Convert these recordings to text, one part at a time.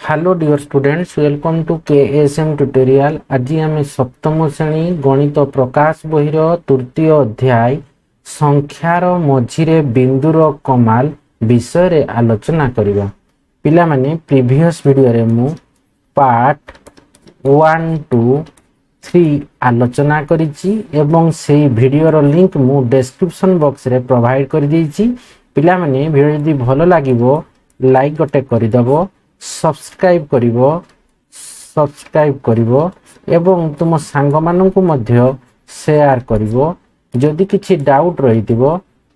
Hello dear students, welcome to KSM tutorial. आज आम सप्तम श्रेणी गणित प्रकाश बहिर तृतीय अध्याय संख्यार मझिरे बिंदुर कमाल विषय रे आलोचना करिबा। पिला माने प्रीवियस वीडियो रे मु पार्ट 1 2 3 आलोचना करिछि एवं सेही वीडियो रो लिंक मु डिस्क्रिप्शन बॉक्स रे प्रोवाइड कर देछि। पिला माने वीडियो जदि भलो लागिवो लाइक गोटे करिदबो, सब्सक्राइब करिवो एवं तुम सांग माननकु मध्य शेयर करिवो। जदि किछि डाउट रहितिबो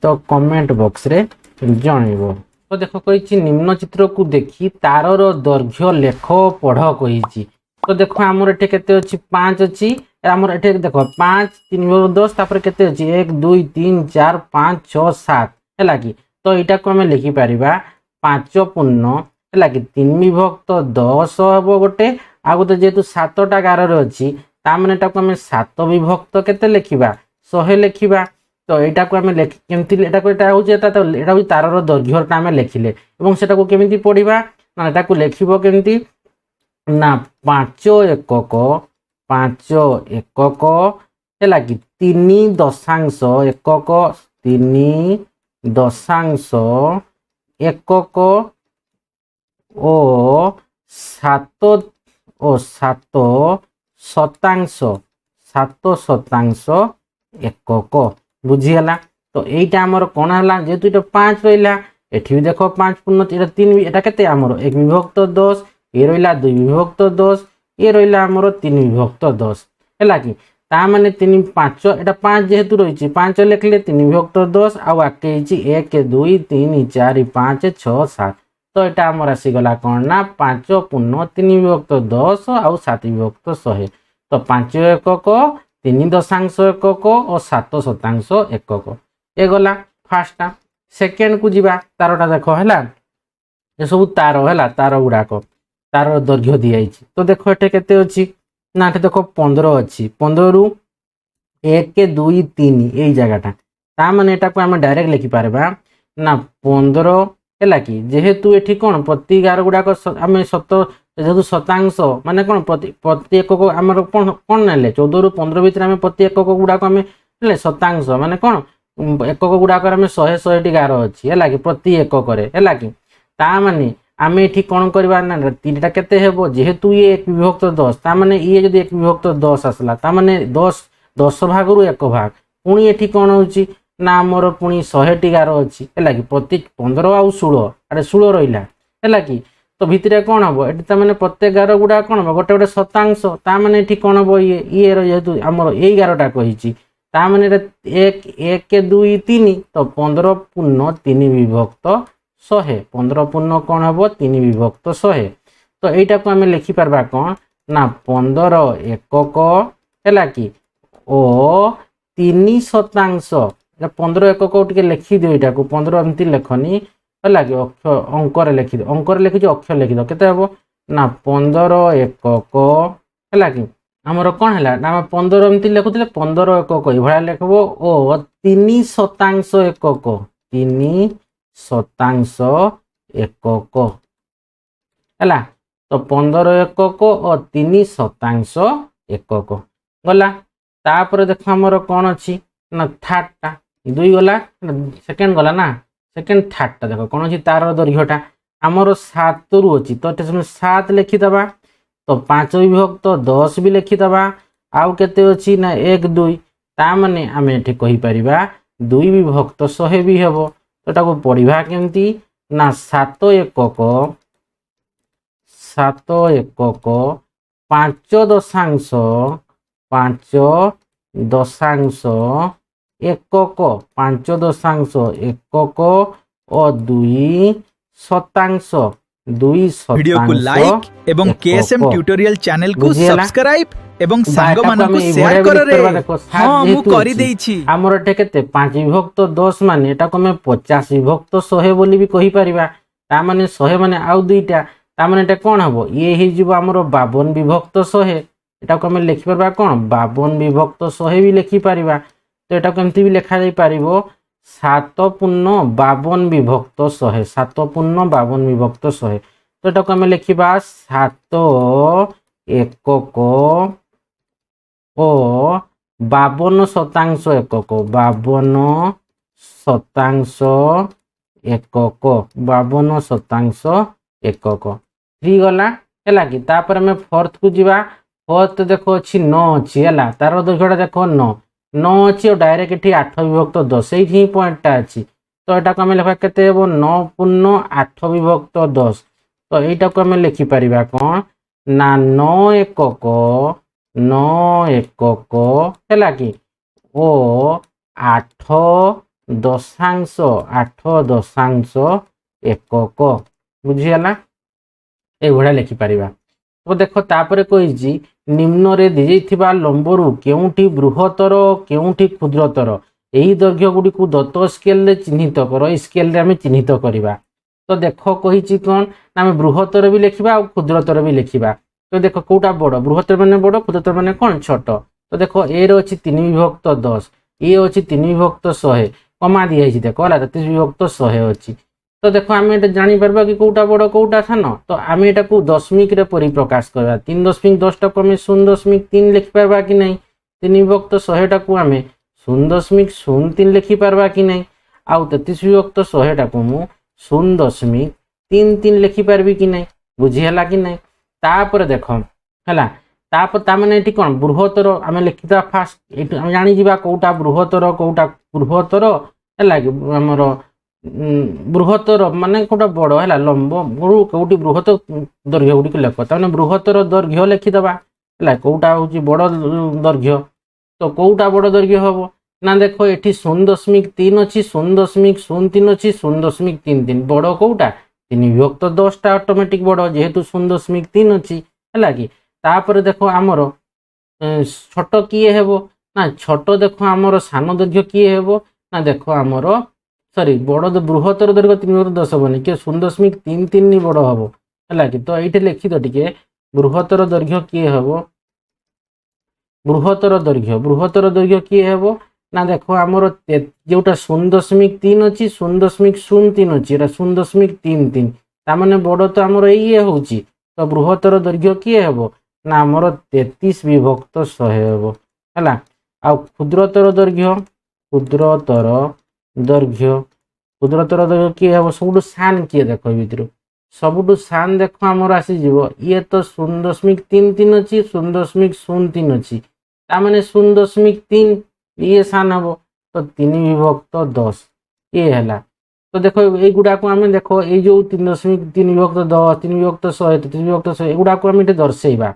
तो कमेंट बॉक्स रे जणाइबो। तो देखो कहिछि निम्न चित्र को देखि तारर दैर्घ्य लेख पढ़ कहिछि। तो देखो हमर एठे केते अछि 5 अछि। हमर एठे देखो 5 3 10 तापर केते अछि 1 2 3 4 5 6 7 हैला कि। तो एटा को हम लिखि परिबा 5 पूर्ण हैला कि 3 विभक्त 10 हबो गोटे आ गोटे जेतु 7 टा गार रे अछि ता माने एटा को हम 7 विभक्त केते लिखिबा 100 लिखिबा। तो एटा को हम लिख केमति एटा को एटा होजे एटा होई तारर दैर्घ्य ता हम लिखिले एवं सेटा को केमिति पढिबा ना एटा को लिखिबो केमिति ना 5 एकक हैला कि 3 दशांश एकक 3 दशांश एकक ओ 7 शतांश एकक बुझीगला। तो एटा हमर कोन हला जेतु एटा 5 रहिला एठी भी देखो 5 पूर्ण एटा 3 एटा केते हमर 1 विभक्त 10 ए रहिला 2 विभक्त 10 ए रहिला हमर 3 विभक्त 10 हैला कि। ता माने 3 5 एटा 5 जेहेतु रहिछि 5 लिखले 3 विभक्त 10 आ आके हिछि 1 2 3 4 5 6 7। तो एटा हमर आसी गला कोन ना 5 पूर्ण 3 विभक्त 10 आ 7 विभक्त 100। तो 5 एकक 3 दशांश एकक और 7 शतांश एकक ए गला फर्स्ट। सेकंड को जीवा तारटा देखो हैला ए सब तार हैला तार गुडाको तार दैर्घ्य दिया आइछि। तो देखो एठे केते अछि ना एठे देखो 15 अछि 15 रु 1 2 3 एई जगहटा ता माने एटा को हम डायरेक्ट लिखि पारबा ना 15 हैला कि जेहेतु एठी कोन प्रति गार गुडाको हम जेहेतु शतांश माने कोन प्रति एकक हमर कोन नेले 14 रु 15 भीतर हम प्रति एकक गुडाको हम ले शतांश माने कोन एकक गुडाको हम 100 100 टी गार अछि हैला कि प्रति एकक रे हैला कि। ता माने आमे एठी कोन करबा ना 3टा केते हेबो जेहेतु ये 1 विभक्त 10 ता माने ये जदी 1 विभक्त 10 आसला ता माने 10 भाग रु 1 भाग पुनी एठी कोन होची ना हमर पुनी 100 टी गार अछि हैला कि प्रति 15 आ 16 अरे 16 रहिला हैला कि। तो भितरे कोन हबो एठी ता माने प्रत्येक गार गुडा कोन हबो गोटे गोटे शतांश ता माने एठी कोन हबो ये रो जेहेतु हमर एई गारटा कहिची ता माने 1 1 2 3 तो 15 पूर्ण 3 विभक्त 100 15 पूर्ण कोन हबो 3 विभक्त 100। तो एटा को हम लिखि परबा कोन ना 15 एकक हैला कि ओ 3 शतांश 15 एकक टिके लिखि दियो एटा को 15 एमति लेखनी हैला कि अंक रे लिखि दो अंक रे लिखि जो अक्षर लिखि दो केते हबो ना 15 एकक हैला कि हमर कोन हैला ना 15 एमति लिखुतले 15 एकक ए भला लिखबो ओ 3 शतांश एकक 3 शतांश एकक हैला। तो 15 एकक और 3 शतांश एकक गला। तापर देखो हमर कोन अछि ना थर्डटा 2 गला सेकंड गला ना सेकंड थर्डटा देखो कोन अछि तार दैर्घ्यटा हमर 7 रु अछि तो एते 7 लिखि दबा। तो 5 विभक्त 10 भी लिखि दबा आउ केते अछि ना 1 2 ता माने आमे एठी कहि परिबा 2 विभक्त 100 भी हेबो। तो एटा को पढिबा केमति ना 7 एकक 5 दशांश एकक 5 दशांश एकक और 2 शतांश वीडियो को लाइक एवं केएसएम ट्यूटोरियल चैनल को सब्सक्राइब एवं सांग मानन को शेयर कर रे। हां मु करि देई छी हमर एटे केते 5 विभक्त 10 माने एटा को हम 50 विभक्त 100 बोली भी कहि परिबा ता माने 100 माने आउ दुईटा ता माने एटा कोन हबो ये हि जिवो हमर 52 विभक्त 100 एटा को हम लिखि परबा कोन 52 विभक्त 100 भी लिखि परिबा। तो एटा केमति भी लिखा जाई परिबो 7 पूर्ण 52 विभक्त 100 7 पूर्ण 52 विभक्त 100 তো এটাকে আমি লিখিবা 7 একক ও 52% একক, 52% একক, 52% একক। 3 গলা ହେଲା କି। ତାପରେ ଆମେ ଫୋର୍ଥ କୁ ଯିବା। ଫୋର୍ଥ ଦେଖ ଅଛି 9 ଅଛି ହେଲା, ତାର ଦୈର୍ଘ୍ୟଟା ଦେଖ 9 ଅଛି ଆଉ ଡାଇରେକ୍ଟ ଏଠି 8 ବିଭକ୍ତ 10 ସେଇଠି ହିଁ ପଏଣ୍ଟଟା ଅଛି। ତ ଏଟାକୁ ଆମେ ଲେଖା କେତେ ହେବ 9 ପୂର୍ଣ୍ଣ 8 ବିଭକ୍ତ 10। ତ এইটাକୁ ଆମେ ଲେଖିପାରିବା କ'ଣ ନା 9 ଏକକ, 9 ଏକକ ହେଲା କି ଓ 8 ଦଶାଂଶ, 8 ଦଶାଂଶ ଏକକ। ବୁଝିଗଲା, এইଭଳିଆ ଲେଖିପାରିବା। ତ ଦେଖ ତାପରେ କହିଛି ନିମ୍ନରେ ଦିଆଯାଇଥିବା ଲମ୍ବରୁ କେଉଁଠି ବୃହତ୍ତର କେଉଁଠି କ୍ଷୁଦ୍ରତର, ଏହି ଦୈର୍ଘ୍ୟ ଗୁଡ଼ିକୁ ଦତ୍ତ ସ୍କେଲରେ ଚିହ୍ନିତ କର। এই ସ୍କେଲରେ ଆମେ ଚିହ୍ନିତ କରିବା। ତ ଦେଖ କହିଛି କ'ଣ ନା ଆମେ ବୃହତ୍ତର ବି ଲେଖିବା ଆଉ କ୍ଷୁଦ୍ରତର ବି ଲେଖିବା। ତ ଦେଖ କୋଉଟା ବଡ଼, ବୃହତ୍ତର ମାନେ ବଡ଼, କ୍ଷୁଦ୍ରତର ମାନେ କ'ଣ ଛୋଟ। ତ ଦେଖ ଏ ର ଅଛି 3 ବିଭକ୍ତ 10, ଇଏ ଅଛି 3 ବିଭକ୍ତ 100, କମା ଦିଆହେଇଛି ଦେଖ ହେଲା 33 ବିଭକ୍ତ 100 ଅଛି। ତ ଦେଖ ଆମେ ଏଟା ଜାଣିପାରିବା କି କୋଉଟା ବଡ଼ କୋଉଟା ସାନ। ତ ଆମେ ଏଟାକୁ ଦଶମିକରେ ପରିପ୍ରକାଶ କରିବା। 3.10 ଟାକୁ ଆମେ 0.3 ଲେଖିପାରିବା କି ନାହିଁ। 3 ବିଭକ୍ତ 100 ଟାକୁ ଆମେ 0.03 ଲେଖିପାରିବା କି ନାହିଁ। ଆଉ 33 ବିଭକ୍ତ 100 ଟାକୁ ମୁଁ 0.33 ଲେଖିପାରିବି କି ନାହିଁ। ବୁଝିହେଲା କି ନାହିଁ। ତାପରେ ଦେଖ ହେଲା, ତାପରେ ତାମାନେ ଏଠି କ'ଣ ବୃହତ୍ତର ଆମେ ଲେଖିଦେବା। ଫାଷ୍ଟ ଏଇଠି ଆମେ ଜାଣିଯିବା କୋଉଟା ବୃହତ୍ତର ହେଲା କି ଆମର ବୃହତ୍ତର ମାନେ କୋଉଟା ବଡ଼ ହେଲା, ଲମ୍ବ କୋଉଠି ବୃହତ ଦୈର୍ଘ୍ୟ ଗୁଡ଼ିକୁ ଲେଖ। ତାମାନେ ବୃହତ୍ତର ଦୈର୍ଘ୍ୟ ଲେଖିଦେବା ହେଲା, କୋଉଟା ହେଉଛି ବଡ଼ ଦୈର୍ଘ୍ୟ। ତ କୋଉଟା ବଡ଼ ଦୈର୍ଘ୍ୟ ହେବ ନା ଦେଖ ଏଠି 0.3 ଅଛି, 0.03 ଅଛି, 0.33 ବଡ଼ କୋଉଟା 3 ବିଭକ୍ତ 10 ଟା ଅଟୋମେଟିକ ବଡ଼ ଯେହେତୁ 0.3 ଅଛି ହେଲା କି। ତାପରେ ଦେଖ ଆମର ଛୋଟ କିଏ ହେବ ନା ଛୋଟ ଦେଖ ଆମର ସାନ ଦୈର୍ଘ୍ୟ କିଏ ହେବ ନା ଦେଖ ଆମର ବଡ଼ ବୃହତ୍ତର ଦୈର୍ଘ୍ୟ 3 ବିଭକ୍ତ 10 ହେବନି, କିଏ 0.33 ବଡ଼ ହେବ ହେଲା କି। ତ ଏଇଠି ଲେଖିଦ ଟିକେ ବୃହତ୍ତର ଦୈର୍ଘ୍ୟ କିଏ ହେବ, ବୃହତ୍ତର ଦୈର୍ଘ୍ୟ କିଏ ହେବ ନା ଦେଖ ଆମର ଯୋଉଟା 0.3 ଅଛି 0.03 ଅଛି, ଏଟା 0.33 ତାମାନେ ବଡ଼ ତ ଆମର ଇଏ ହେଉଛି। ତ ବୃହତ୍ତର ଦୈର୍ଘ୍ୟ କିଏ ହେବ ନା ଆମର 33 ବିଭକ୍ତ 100 ହେବ ହେଲା। ଆଉ କ୍ଷୁଦ୍ରତର ଦୈର୍ଘ୍ୟ କିଏ ହେବ, ସବୁଠୁ ସାନ କିଏ ଦେଖ ଭିତରୁ ସବୁଠୁ ସାନ ଦେଖ ଆମର ଆସିଯିବ ଇଏ ତ 0.33 ଅଛି, 0.03 ଅଛି ତାମାନେ 0.3 ଇଏ ସାନ ହେବ। ତ 3 ବିଭକ୍ତ 10 ଇଏ ହେଲା। ତ ଦେଖ এইগুড়াକୁ ଆମେ ଦେଖ ଏଇ ଯୋଉ 3.3 ବିଭକ୍ତ 10, 3 ବିଭକ୍ତ 100, 33 ବିଭକ୍ତ 100 ଏଗୁଡ଼ାକୁ ଆମେ ଏଠି ଦର୍ଶେଇବା।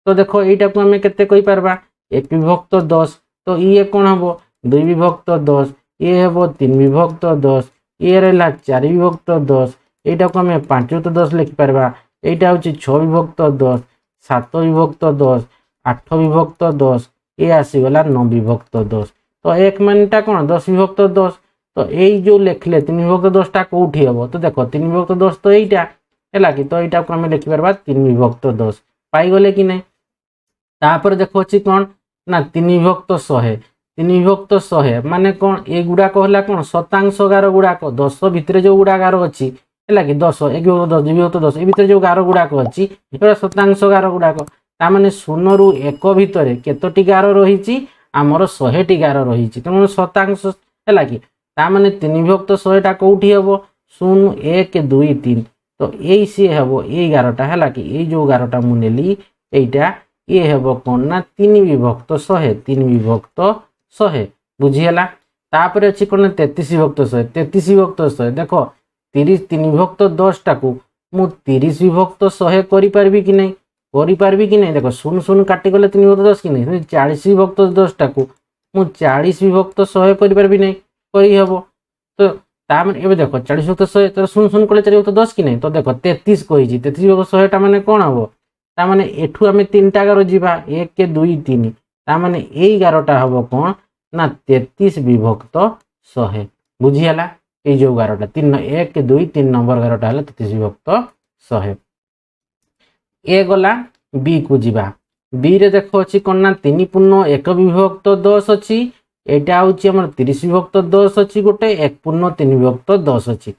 ତ ଦେଖ ଏଇଟାକୁ ଆମେ କେତେ କହିପାରିବା 1 ବିଭକ୍ତ 10। ତ ଇଏ କ'ଣ ହେବ 2 ବିଭକ୍ତ 10, ଇଏ ହେବ 3 ବିଭକ୍ତ 10, ଇଏ ରହିଲା 4 ବିଭକ୍ତ 10, এইটাକୁ ଆମେ 5 ବିଭକ୍ତ 10 ଲେଖିପାରିବା। এইটা ହେଉଛି 6 ବିଭକ୍ତ 10, 7 ବିଭକ୍ତ 10, 8 ବିଭକ୍ତ 10, ଇଏ ଆସିଗଲା 9 ବିଭକ୍ତ 10। ତ ଏକ ମାନେଟା କ'ଣ 10 ବିଭକ୍ତ 10। ତ এই ଯୋଉ ଲେଖିଲେ 3 ବିଭକ୍ତ 10 ଟା କୋଉଠି ହେବ ତ ଦେଖ 3 ବିଭକ୍ତ 10 ତ এইটা ହେଲା କି। ତ এইଟାକୁ ଆମେ ଲେଖିପାରିବା 3 ବିଭକ୍ତ 10 ପାଇଗଲେ କି ନାହିଁ। ତାପରେ ଦେଖ ଅଛି କ'ଣ ନା 3 ବିଭକ୍ତ 100, 3 ବିଭକ୍ତ 100 ମାନେ କ'ଣ ଏଗୁଡ଼ାକ ହେଲା କ'ଣ ଶତାଂଶ ଗାର ଗୁଡ଼ାକ 10 ଭିତରେ ଯୋଉ ଗୁଡ଼ା ଗାର ଅଛି ହେଲା କି 10, 1 ବିଭକ୍ତ 10, 2 ବିଭକ୍ତ 10 ଏ ଭିତରେ ଯୋଉ ଗାର ଗୁଡ଼ାକ ଅଛି ଏଗୁଡ଼ା ଶତାଂଶ ଗାର ଗୁଡ଼ାକ। ତାମାନେ 0 ରୁ 1 ଭିତରେ କେତୋଟି ଗାର ରହିଛି ଆମର 100ଟି ଗାର ରହିଛି, ତେଣୁ ଶତାଂଶ ହେଲା କି। ତାମାନେ 3 ବିଭକ୍ତ 100 ଟା କୋଉଠି ହେବ 0, 1, 2, 3। ତ ଏଇ ସିଏ ହେବ ଏଇ ଗାରଟା ହେଲା କି, ଏଇ ଯୋଉ ଗାରଟା ମୁଁ ନେଲି এইটা ଇଏ ହେବ କ'ଣ ନା 3 ବିଭକ୍ତ 100, 3 ବିଭକ୍ତ 100 ବୁଝିହେଲା। ତାପରେ ଅଛି କ'ଣ 33 ବିଭକ୍ତ 100, 33 ବିଭକ୍ତ 100 ଦେଖ 3 ବିଭକ୍ତ 10 ଟାକୁ ମୁଁ 30 ବିଭକ୍ତ 100 କରିପାରିବି କି ନାହିଁ, ଦେଖ 0 କାଟିଗଲେ 3 ବିଭକ୍ତ 10 କି ନାହିଁ। 40 ବିଭକ୍ତ 10 ଟାକୁ ମୁଁ 40 ବିଭକ୍ତ 100 କରିପାରିବି ନାହିଁ, କରିହେବ। ତ ତାମାନେ ଏବେ ଦେଖ 40 ବିଭକ୍ତ 100 ତାର 0 କଲେ 4 ବିଭକ୍ତ 10 କି ନାହିଁ। ତ ଦେଖ 33 କହିଛି, 33 ବିଭକ୍ତ 100 ଟା ମାନେ କ'ଣ ହେବ ତାମାନେ ଏଠୁ ଆମେ 3ଟା ଗାର ଯିବା 1, 2, 3 ତାମାନେ ଏଇ ଗାରଟା ହେବ କ'ଣ ନା 33 ବିଭକ୍ତ 100 ବୁଝିହେଲା। এই ଯୋଉ ଗାରଟା 1, 2, 3 ନମ୍ବର ଗାରଟା ହେଲା 33 ବିଭକ୍ତ 100। ଏ ଗଲା ବି କୁ ଯିବା। ବି ରେ ଦେଖ ଅଛି କ'ଣ ନା 3 ପୂର୍ଣ୍ଣ 1 ବିଭକ୍ତ 10 ଅଛି, ଏଇଟା ହେଉଛି ଆମର 30 ବିଭକ୍ତ 10 ଅଛି, ଗୋଟେ 1 ପୂର୍ଣ୍ଣ 3 ବିଭକ୍ତ 10 ଅଛି।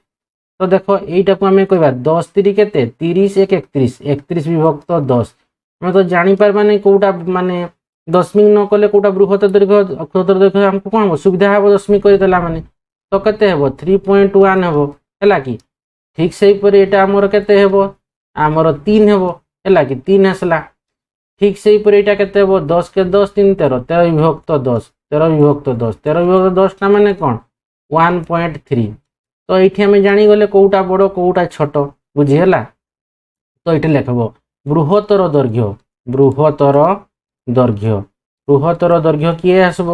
তো দেখো এইটাকু আমি কইবা 10 3 কেতে 30 1 31 31 বিভক্ত 10। আমি তো জানি পারবা নাই কোউটা মানে দশমিক ন কলে কোউটা বৃহত্তর দৈর্ঘ্য ক্ষুদ্র দৈর্ঘ্য আমাকে কোন হবো সুবিধা হবো দশমিক করে দেলা মানে। তো কেতে হবো 3.1 হবো ହେଲା কি। ঠিক সেইপরি এটা আমার কেতে হবো আমার 3 হবো ହେଲା কি 3 আসলা। ঠিক সেইপরি এটা কেতে হবো 10 কে 10 3 13 13 বিভক্ত 10 13 বিভক্ত 10 13 বিভক্ত 10 টা মানে কোন 1.3। তো এইটি আমি জানিগলে কোউটা বড় কোউটা ছোট বুঝি ହେଲା। তো এটা লেখব বৃহত্তর দৈর্ঘ্য বৃহত্তর দৈর্ঘ্য বৃহত্তর দৈর্ঘ্য কিয়ে আসব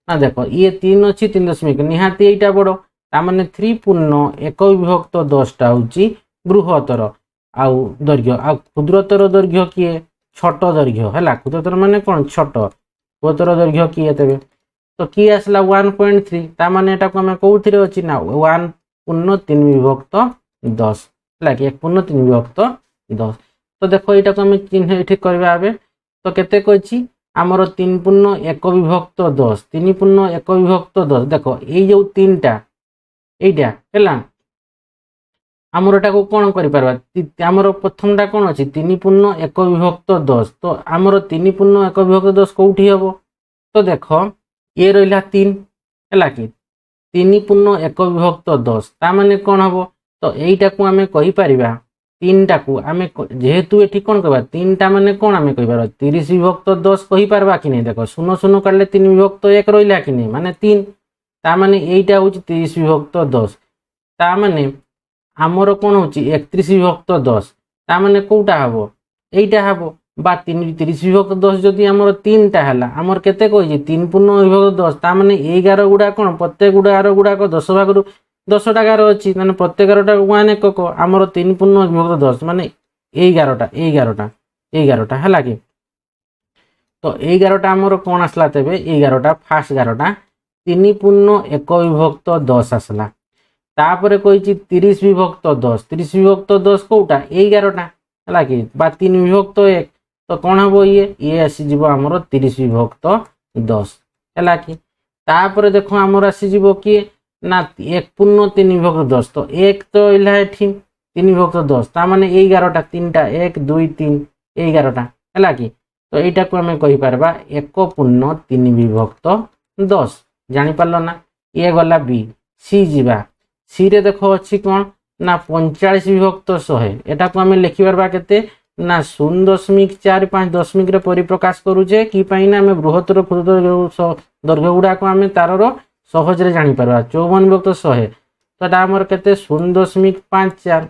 না দেখো ইয়ে 3 ଅଛି 3 দশমিক নিহাতি এইটা বড় তার মানে 3.1 বিভক্ত 10টা হচ্ছে বৃহত্তর আউ দৈর্ঘ্য আউ ক্ষুদ্রতর দৈর্ঘ্য কিয়ে ছোট দৈর্ঘ্য ହେଲା। ক্ষুদ্রতর মানে কোন ছোট ক্ষুদ্রতর দৈর্ঘ্য কিয়ে দেবে। তো কি আসলা 1.3 তার মানে এটাকে আমি কোউথিরে ଅଛି না 1.3 বিভক্ত 10 ହେଲା କି 1.3 বিভক্ত 10। তো দেখো এটাকে আমি চিহ্ন এটি করবে আবে। তো কেতে কইছি আমার 3.1 বিভক্ত 10 3.1 বিভক্ত 10 দেখো এই যে তিনটা এইটা ହେଲା আমার এটাকে কোন করি পারবা আমার প্রথমটা কোন আছে 3.1 বিভক্ত 10। তো আমার 3.1 বিভক্ত 10 কোউঠি হবো। তো দেখো এ রইলা 3 ହେଲା কি 3.1 বিভক্ত 10 তা মানে কোন হবো। তো এইটাকু আমি কই পারিবা তিনটাকু আমি যেহেতু এটি কোন কইবা তিনটা মানে কোন আমি কই পারবা 30 বিভক্ত 10 কই পারবা কি নাই দেখো শূন্য শূন্য কাটলে 3 বিভক্ত 1 রইলা কি নাই মানে 3 তা মানে এইটা হচ্ছে 30 বিভক্ত 10 তা মানে আমার কোন হচ্ছে 31 বিভক্ত 10 তা মানে কোউটা হবো এইটা হবো বা 30 বিভক্ত 10 যদি আমার তিনটা হেলা আমার কেতে কইছি 3 বিভক্ত 10 তা মানে 11 গুড়া কোন প্রত্যেক গুড়া 10 ভাগরু 10 টাকার ଅଛି মানে প্রত্যেক 11টা 1 একক আমার 3 বিভক্ত 10 মানে 11টা ହେଲା কি। তো 11টা আমার কোন আসলা তেবে 11টা ফার্স্ট 11টা 3.1 বিভক্ত 10 আসলা। তারপরে কইছি 30 বিভক্ত 10 30 বিভক্ত 10 কোউটা 11টা ହେଲା কি বা 3 বিভক্ত 1 তো কোন হবো ইয়ে আসি যাব আমার 30 বিভক্ত 10 ହେଲା কি। তারপরে দেখো আমার আসি যাব কি না 1.3 বিভক্ত 10 তো 1 তো ইলা এঠি 3 বিভক্ত 10 তার মানে 11টা তিনটা 1 2 3 11টা ହେଲା কি। তো এইটাকু আমি কই পারবা 1.3 বিভক্ত 10 জানি পারল না। ইয়ে গলা বি সি ଯିବା সি রে দেখো ଅଛି কোন না 45 বিভক্ত 100 এটাকু আমি লিখি পারবা কেতে না 0.45 দশমিক রে পরিপ্রকাশ করুছে কি পাই না আমি বৃহত্তর ক্ষুদ্র দৈর্ঘ্য গুড়াকু আমি তারর সহজরে জানি পারবা 54 বিভক্ত 100 তো এটা আমার কেতে 0.54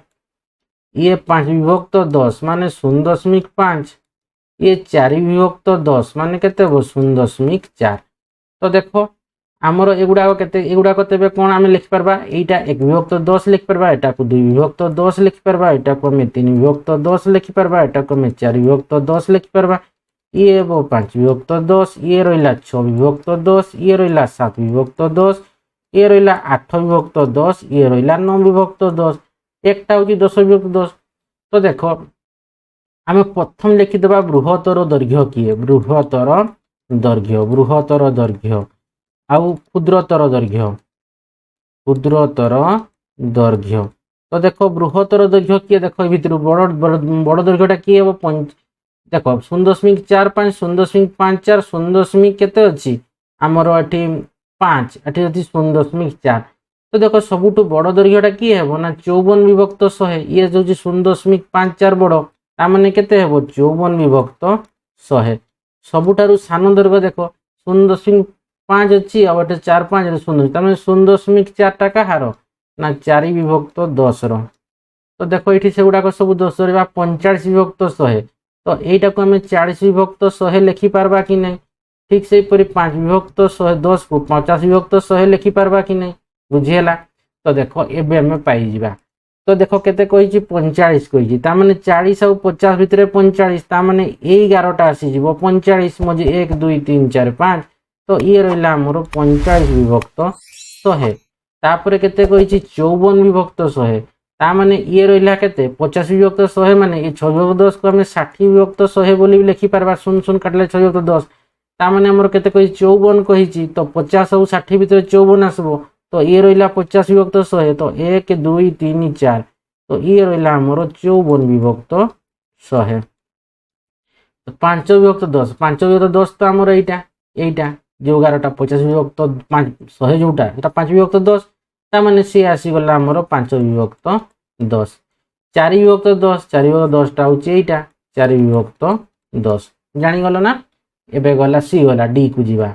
ইয়ে 5 বিভক্ত 10 মানে 0.5 ইয়ে 4 বিভক্ত 10 মানে কেতে হবো 0.4। তো দেখো আমার এগুড়াক তেবে কোন আমি লিখি পারবা এইটা 1 বিভক্ত 10 লিখি পারবা এটাকু 2 বিভক্ত 10 লিখি পারবা এটাকু আমি 3 বিভক্ত 10 লিখি পারবা এটাকু আমি 4 বিভক্ত 10 লিখি পারবা ইয়ে হবো 5 বিভক্ত 10 ইয়ে রইলা 6 বিভক্ত 10 ইয়ে রইলা 7 বিভক্ত 10 ইয়ে রইলা 8 বিভক্ত 10 ইয়ে রইলা 9 বিভক্ত 10 একটা হচ্ছে 10 বিভক্ত 10। তো দেখো আমি প্রথম লিখিদেবা বৃহত্তর দৈর্ঘ্য কিয়ে বৃহত্তর দৈর্ঘ্য আউ ক্ষুদ্রতর দৈর্ঘ্য। তো দেখো বৃহত্তর দৈর্ঘ্য কিয়ে দেখো এই ভিতর বড় দৈর্ঘ্যটা কি হবো দেখো 0.45 0.54 0. কেতে ଅଛି আমার এটি 5 এটি ଅଛି 0.4। তো দেখো সবুঠু বড় দৈর্ঘ্যটা কি হবো না 54 বিভক্ত 100 ইয়ে হচ্ছে 0.54 বড় তার মানে কেতে হবো 54 বিভক্ত 100। ସବୁଠାରୁ ସାନ ଦୈର୍ଘ୍ୟ ଦେଖ 0.5 ଅଛି ଆଉ ଏଠି 4 5 ରେ 0 ତାর মানে 0.4 টা কাହାର না 4 বিভক্ত 10 ର। তো দেখো এটি সেগুড়াক সবু 10 রে বা 45 বিভক্ত 100 তো এইটাকু আমি 40 বিভক্ত 100 লিখি পারবা কি নাই ঠিক সেইপরি 5 বিভক্ত 100 10 কু 50 বিভক্ত 100 লিখি পারবা কি নাই বুঝি হেলা। তো দেখো এবে আমি পাই ଯିବା। তো দেখো কেতে কইছি 45 কইছি তার মানে 40 আর 50 ভিতরে 45 তার মানে এই 11টা আসি যাব 45 মধ্যে 1 2 3 4 5 তো ইয়ে রইলা আমার 45 বিভক্ত 100। তারপরে কেতে কইছি 54 বিভক্ত 100 তার মানে ইয়ে রইলা কেতে 50 বিভক্ত 100 মানে এই 6 বিভক্ত 10 কু আমি 60 বিভক্ত 100 বলি লিখি পারবা 0 কাটলে 6 বিভক্ত 10 তার মানে আমার কেতে কইছি 54 কইছি তো 50 আর 60 ভিতরে 54 আসবো তো ইয়ে রইলা 50 বিভক্ত 100 তো 1 2 3 4 তো ইয়ে রইলা আমার 54 বিভক্ত 100 তো 5 বিভক্ত 10 5 বিভক্ত 10 তো আমার এইটা যে 11টা 50 বিভক্ত 5 100 যোଉটা এটা 5 বিভক্ত 10 তার মানে সে আসিগলা আমার 5 বিভক্ত 10 4 বিভক্ত 10 4 বিভক্ত 10টা হচ্ছে এইটা 4 বিভক্ত 10 জানিগল না। এবে গলা সি গলা ডি কু ଯିବା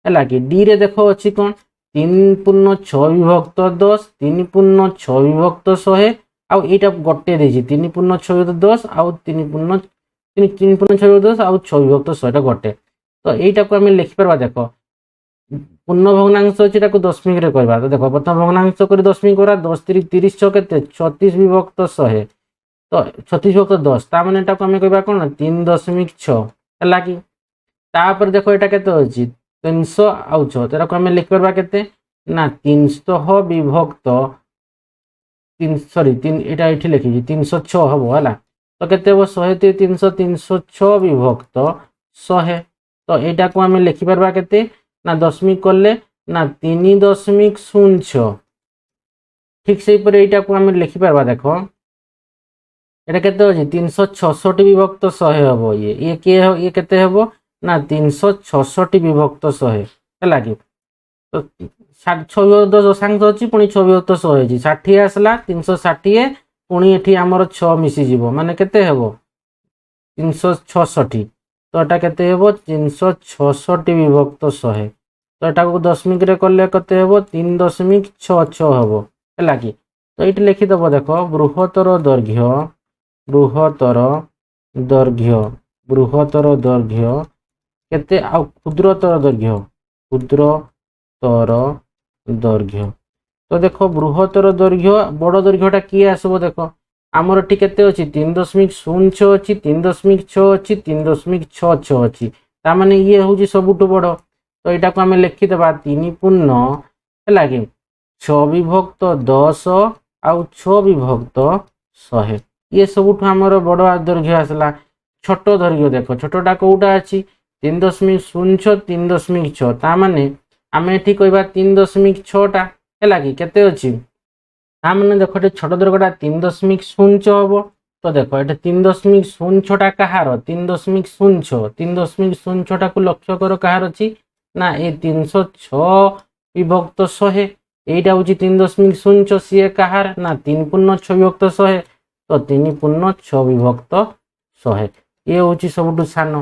ହେଲା କି ডি রে দেখো ଅଛି কোন 3 পূর্ণ 6 বিভক্ত 10 3 পূর্ণ 6 বিভক্ত 100 ଆଉ এইটা গটে ଦେଇଛି 3 পূর্ণ 6 বিভক্ত 10 ଆଉ 3 পূর্ণ 3 পূর্ণ 6 বিভক্ত 10 ଆଉ 6 বিভক্ত 100 টা গটে তো এইটাକୁ ଆମେ ଲେଖିପାରିବା ଦେଖ ପୂର୍ଣ୍ଣ ଭଗ୍ନାଂଶ ଅଛି ଏଟାକୁ ଦଶମିକରେ କରିବା ତ ଦେଖ ପ୍ରଥମ ଭଗ୍ନାଂଶ କରି ଦଶମିକ କରିବା 10 3 30 6 କେତେ 36 ବିଭକ୍ତ 100 ତ 36 ବିଭକ୍ତ 10 ତା ମାନେ ଏଟାକୁ ଆମେ କହିବା କଣ 3.6 ହେଲା କି ତାପରେ ଦେଖ ଏଟା କେତେ ଅଛି 300 ଆଉ 6 ଏଟାକୁ ଆମେ ଲେଖିପାରିବା କେତେ ନା 300 ବିଭକ୍ତ 3 এটা এটি লিখিছি 306 হব ହେଲା তো কেতে হব 100 300 306 বিভক্ত 100 তো এটাକୁ ଆମେ ଲେଖିପାରିବା କେତେ ନା ଦଶମିକ କଲେ ନା 3.06 ঠিক সেইপରି ଏଇଟାକୁ ଆମେ ଲେଖିପାରିବା ଦେଖ এটা কেতে ଅଛି 366 বিভক্ত 100 হব ইয়ে কেতে হব না 366 বিভক্ত 100 ହେଲା କି তো 6 ସାଙ୍ଗ ଅଛି ପୁଣି 6 ବିଭକ୍ତ 100 ହେଇଛି 60 ଆସିଲା 360 ପୁଣି ଏଠି ଆମର 6 ମିଶିଯିବ ମାନେ କେତେ ହେବ 366 ତ ଏଟା କେତେ ହେବ 366 ବିଭକ୍ତ 100 ତ ଏଟାକୁ ଦଶମିକରେ କଲେ କେତେ ହେବ 3.66 ହେବ ହେଲା କି ତ ଏଇଠି ଲେଖିଦେବ ଦେଖ ବୃହତ୍ତର ଦୈର୍ଘ୍ୟ କେତେ ଆଉ କ୍ଷୁଦ୍ରତର ଦୈର୍ଘ୍ୟ ତ ଦେଖ ବୃହତ୍ତର ଦୈର୍ଘ୍ୟ ବଡ଼ ଦୈର୍ଘ୍ୟଟା କିଏ ଆସିବ ଦେଖ ଆମର ଏଠି କେତେ ଅଛି 3.06 ଅଛି 3.6 ଅଛି 3.66 ଅଛି ତା ମାନେ ଇଏ ହେଉଛି ସବୁଠୁ ବଡ଼ ତ ଏଇଟାକୁ ଆମେ ଲେଖିଦେବା 3 ପୂର୍ଣ୍ଣ ହେଲା କି 6 ବିଭକ୍ତ 10 ଆଉ 6 ବିଭକ୍ତ 100 ଇଏ ସବୁଠୁ ଆମର ବଡ଼ ଦୈର୍ଘ୍ୟ ଆସିଲା ଛୋଟ ଦୈର୍ଘ୍ୟ ଦେଖ ଛୋଟଟା କୋଉଟା ଅଛି 3.0 3.6 ତା ମାନେ ଆମେ ଏଠି କହିବା 3.6ଟା ହେଲା କି କେତେ ଅଛି ତା ମାନେ ଦେଖ ଏଠି ଛୋଟ ଦୈର୍ଘ୍ୟଟା 3.0 ହବ ତ ଦେଖ ଏଠି 3.0ଟା କାହାର 3.0 ଟାକୁ ଲକ୍ଷ୍ୟ କର କାହାର ଅଛି ନା ଏ 306 ବିଭକ୍ତ 100 এইটা হচ্ছে 3.0 সিଏ কাহার না 3 পূর্ণ 6 বিভক্ত 100 তো 3 পূর্ণ 6 বিভক্ত 100 ইয়ে হচ্ছে সবুঠু সান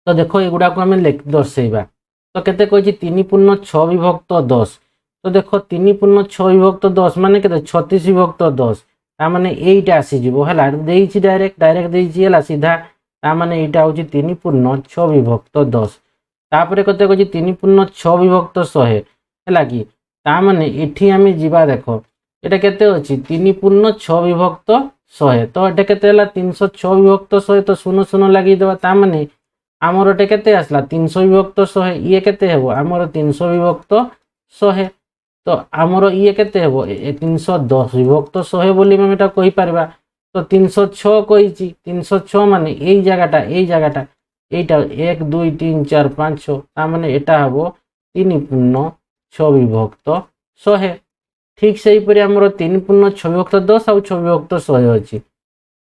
তো দেখো এগুড়াকে আমি দর্শাইবা তো কেতে কইছি 3 পূর্ণ 6 বিভক্ত 10 তো দেখো 3 পূর্ণ 6 বিভক্ত 10 মানে কেতে 36 বিভক্ত 10 তার মানে এইটা আসিଯିବ ହେଲା ଦେଇଛି ডাইরেক্ট ଦେଇଛି ହେଲା সিধা তার মানে এইটা হচ্ছে 3 পূর্ণ 6 বিভক্ত 10 তারপরে কেতে কইছি 3 পূর্ণ 6 বিভক্ত 100 ହେଲା কি তা মানে এটি আমি ଯିବା দেখ এটা কেতে ଅଛି 3 পূর্ণ 6 বিভক্ত 100 তো এটা কেতে ହେଲା 306 বিভক্ত 100 তো 0 লাগি দেবা তা মানে আমার এটা কেতে আসলা 300 বিভক্ত 100 ইয়ে কেতে ହେବ আমার 300 বিভক্ত 100 তো আমার ইয়ে কেতে ହେବ 310 বিভক্ত 100 বলি আমি এটা কই পারবা তো 306 কইছি 306 মানে এই জায়গাটা এইটা 1 2 3 4 5 6 তা মানে এটা ହେବ 3 পূর্ণ 6 বিভক্ত 100 ঠিক সেইপরি আমার 3 পূর্ণ 6 বিভক্ত 10 আর 6 বিভক্ত 100 ଅଛି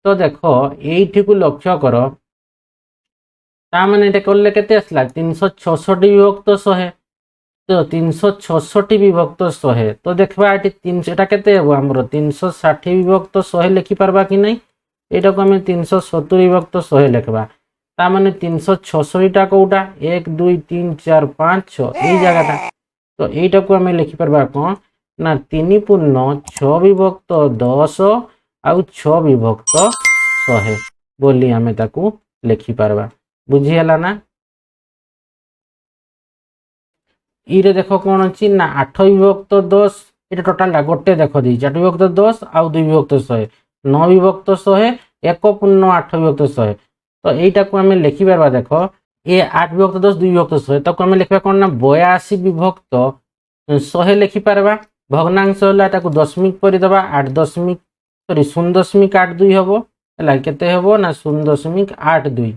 তো দেখো এইটিকু লক্ষ্য কর তা মানে এটা করলে কেতে আসলা 366 বিভক্ত 100 তো 366 বিভক্ত 100 তো দেখবা এটি 300 এটা কেতে ହେବ আমার 360 বিভক্ত 100 লিখি পারবা কি নাই এটাকে আমি 370 বিভক্ত 100 লিখবা তা মানে 366টা কোউটা 1 2 3 4 5 6 এই জায়গাটা তো এইটাকে আমি লিখি পারবা কোন না 3 পূর্ণ 6 বিভক্ত 10 ଆଉ 6 বিভক্ত 100 বলি আমি তাকু লিখি পারবা বুঝি ହେଲା না ইরে দেখো কোন ଅଛି না 8 বিভক্ত 10 এটা টোটালটা গোটে দেখো দিয়েছি 8 বিভক্ত 10 ଆଉ 2 বিভক্ত 100 9 বিভক্ত 100 1 পূর্ণ 8 বিভক্ত 100 তো এইটাকু আমি লিখি পারবা দেখো এ 8 বিভক্ত 10 2 বিভক্ত 100 তাকু আমি লিখবা কোন না 82 বিভক্ত 100 লিখি পারবা ভগ্নাংশ হলা তাকু দশমিক পরি দেবা 0.82 হব ହେଲା কেতে হব না 0.82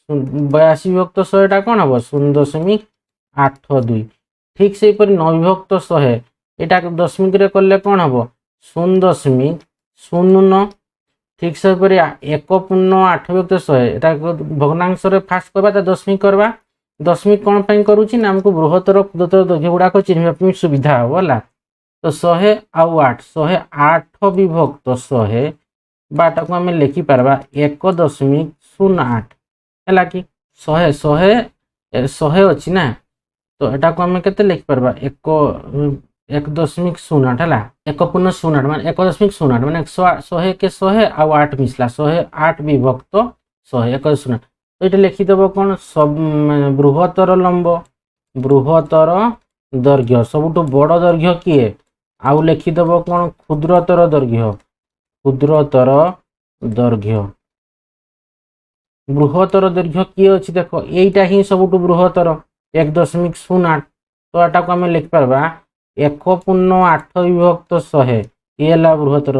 82 বিভক্ত 100 টা কোন হব 0.82 ঠিক সেইপরি 9 বিভক্ত 100 এটা দশমিকରେ কলে কোণ হব 0.00। ঠিক সেপরি 1.8 এটা ভগ্নাংশরে ফার্স্ট করবা তা দশমিক করবা। দশমিক কোণ পাই করুছি না আমাকে বৃহত্তর ক্ষুদ্রতর দৈর্ঘ্য গুড়াক চিহ্নিবা পাই সুবিধা হব হলা। তো 100 ଆଉ 8 108 বিভক্ত 100 বা এটাকে আমি লিখি পারবা 1.08 ହେଲା কি 100 ଅଛି ନା। তো এটাকে আমি কেতে লিখি পারবা 1.08 ହେଲା 1.08 মানে 1.08 মানে 100 কে 100 ଆଉ 8 মিশলা 108 বিভক্ত 100 1.08। তো এটা লিখিদেব কোণ বৃহত্তর লম্ব বৃহত্তর দৈর্ঘ্য সবুঠু বড় দৈর্ঘ্য কিয়ে আউ লিখিদেব কোণ ক্ষুদ্রতর দৈর্ঘ্য ক্ষুদ্রতর দৈর্ঘ্য। বৃহত্তর দৈর্ঘ্য কিয়ে ଅଛି দেখ এইটা হি সবুঠু বৃহত্তর 1.08। তো এটাকে আমি লিখি পারবা 1.8 বিভক্ত 100 ইয়ে ହେଲା বৃহত্তর।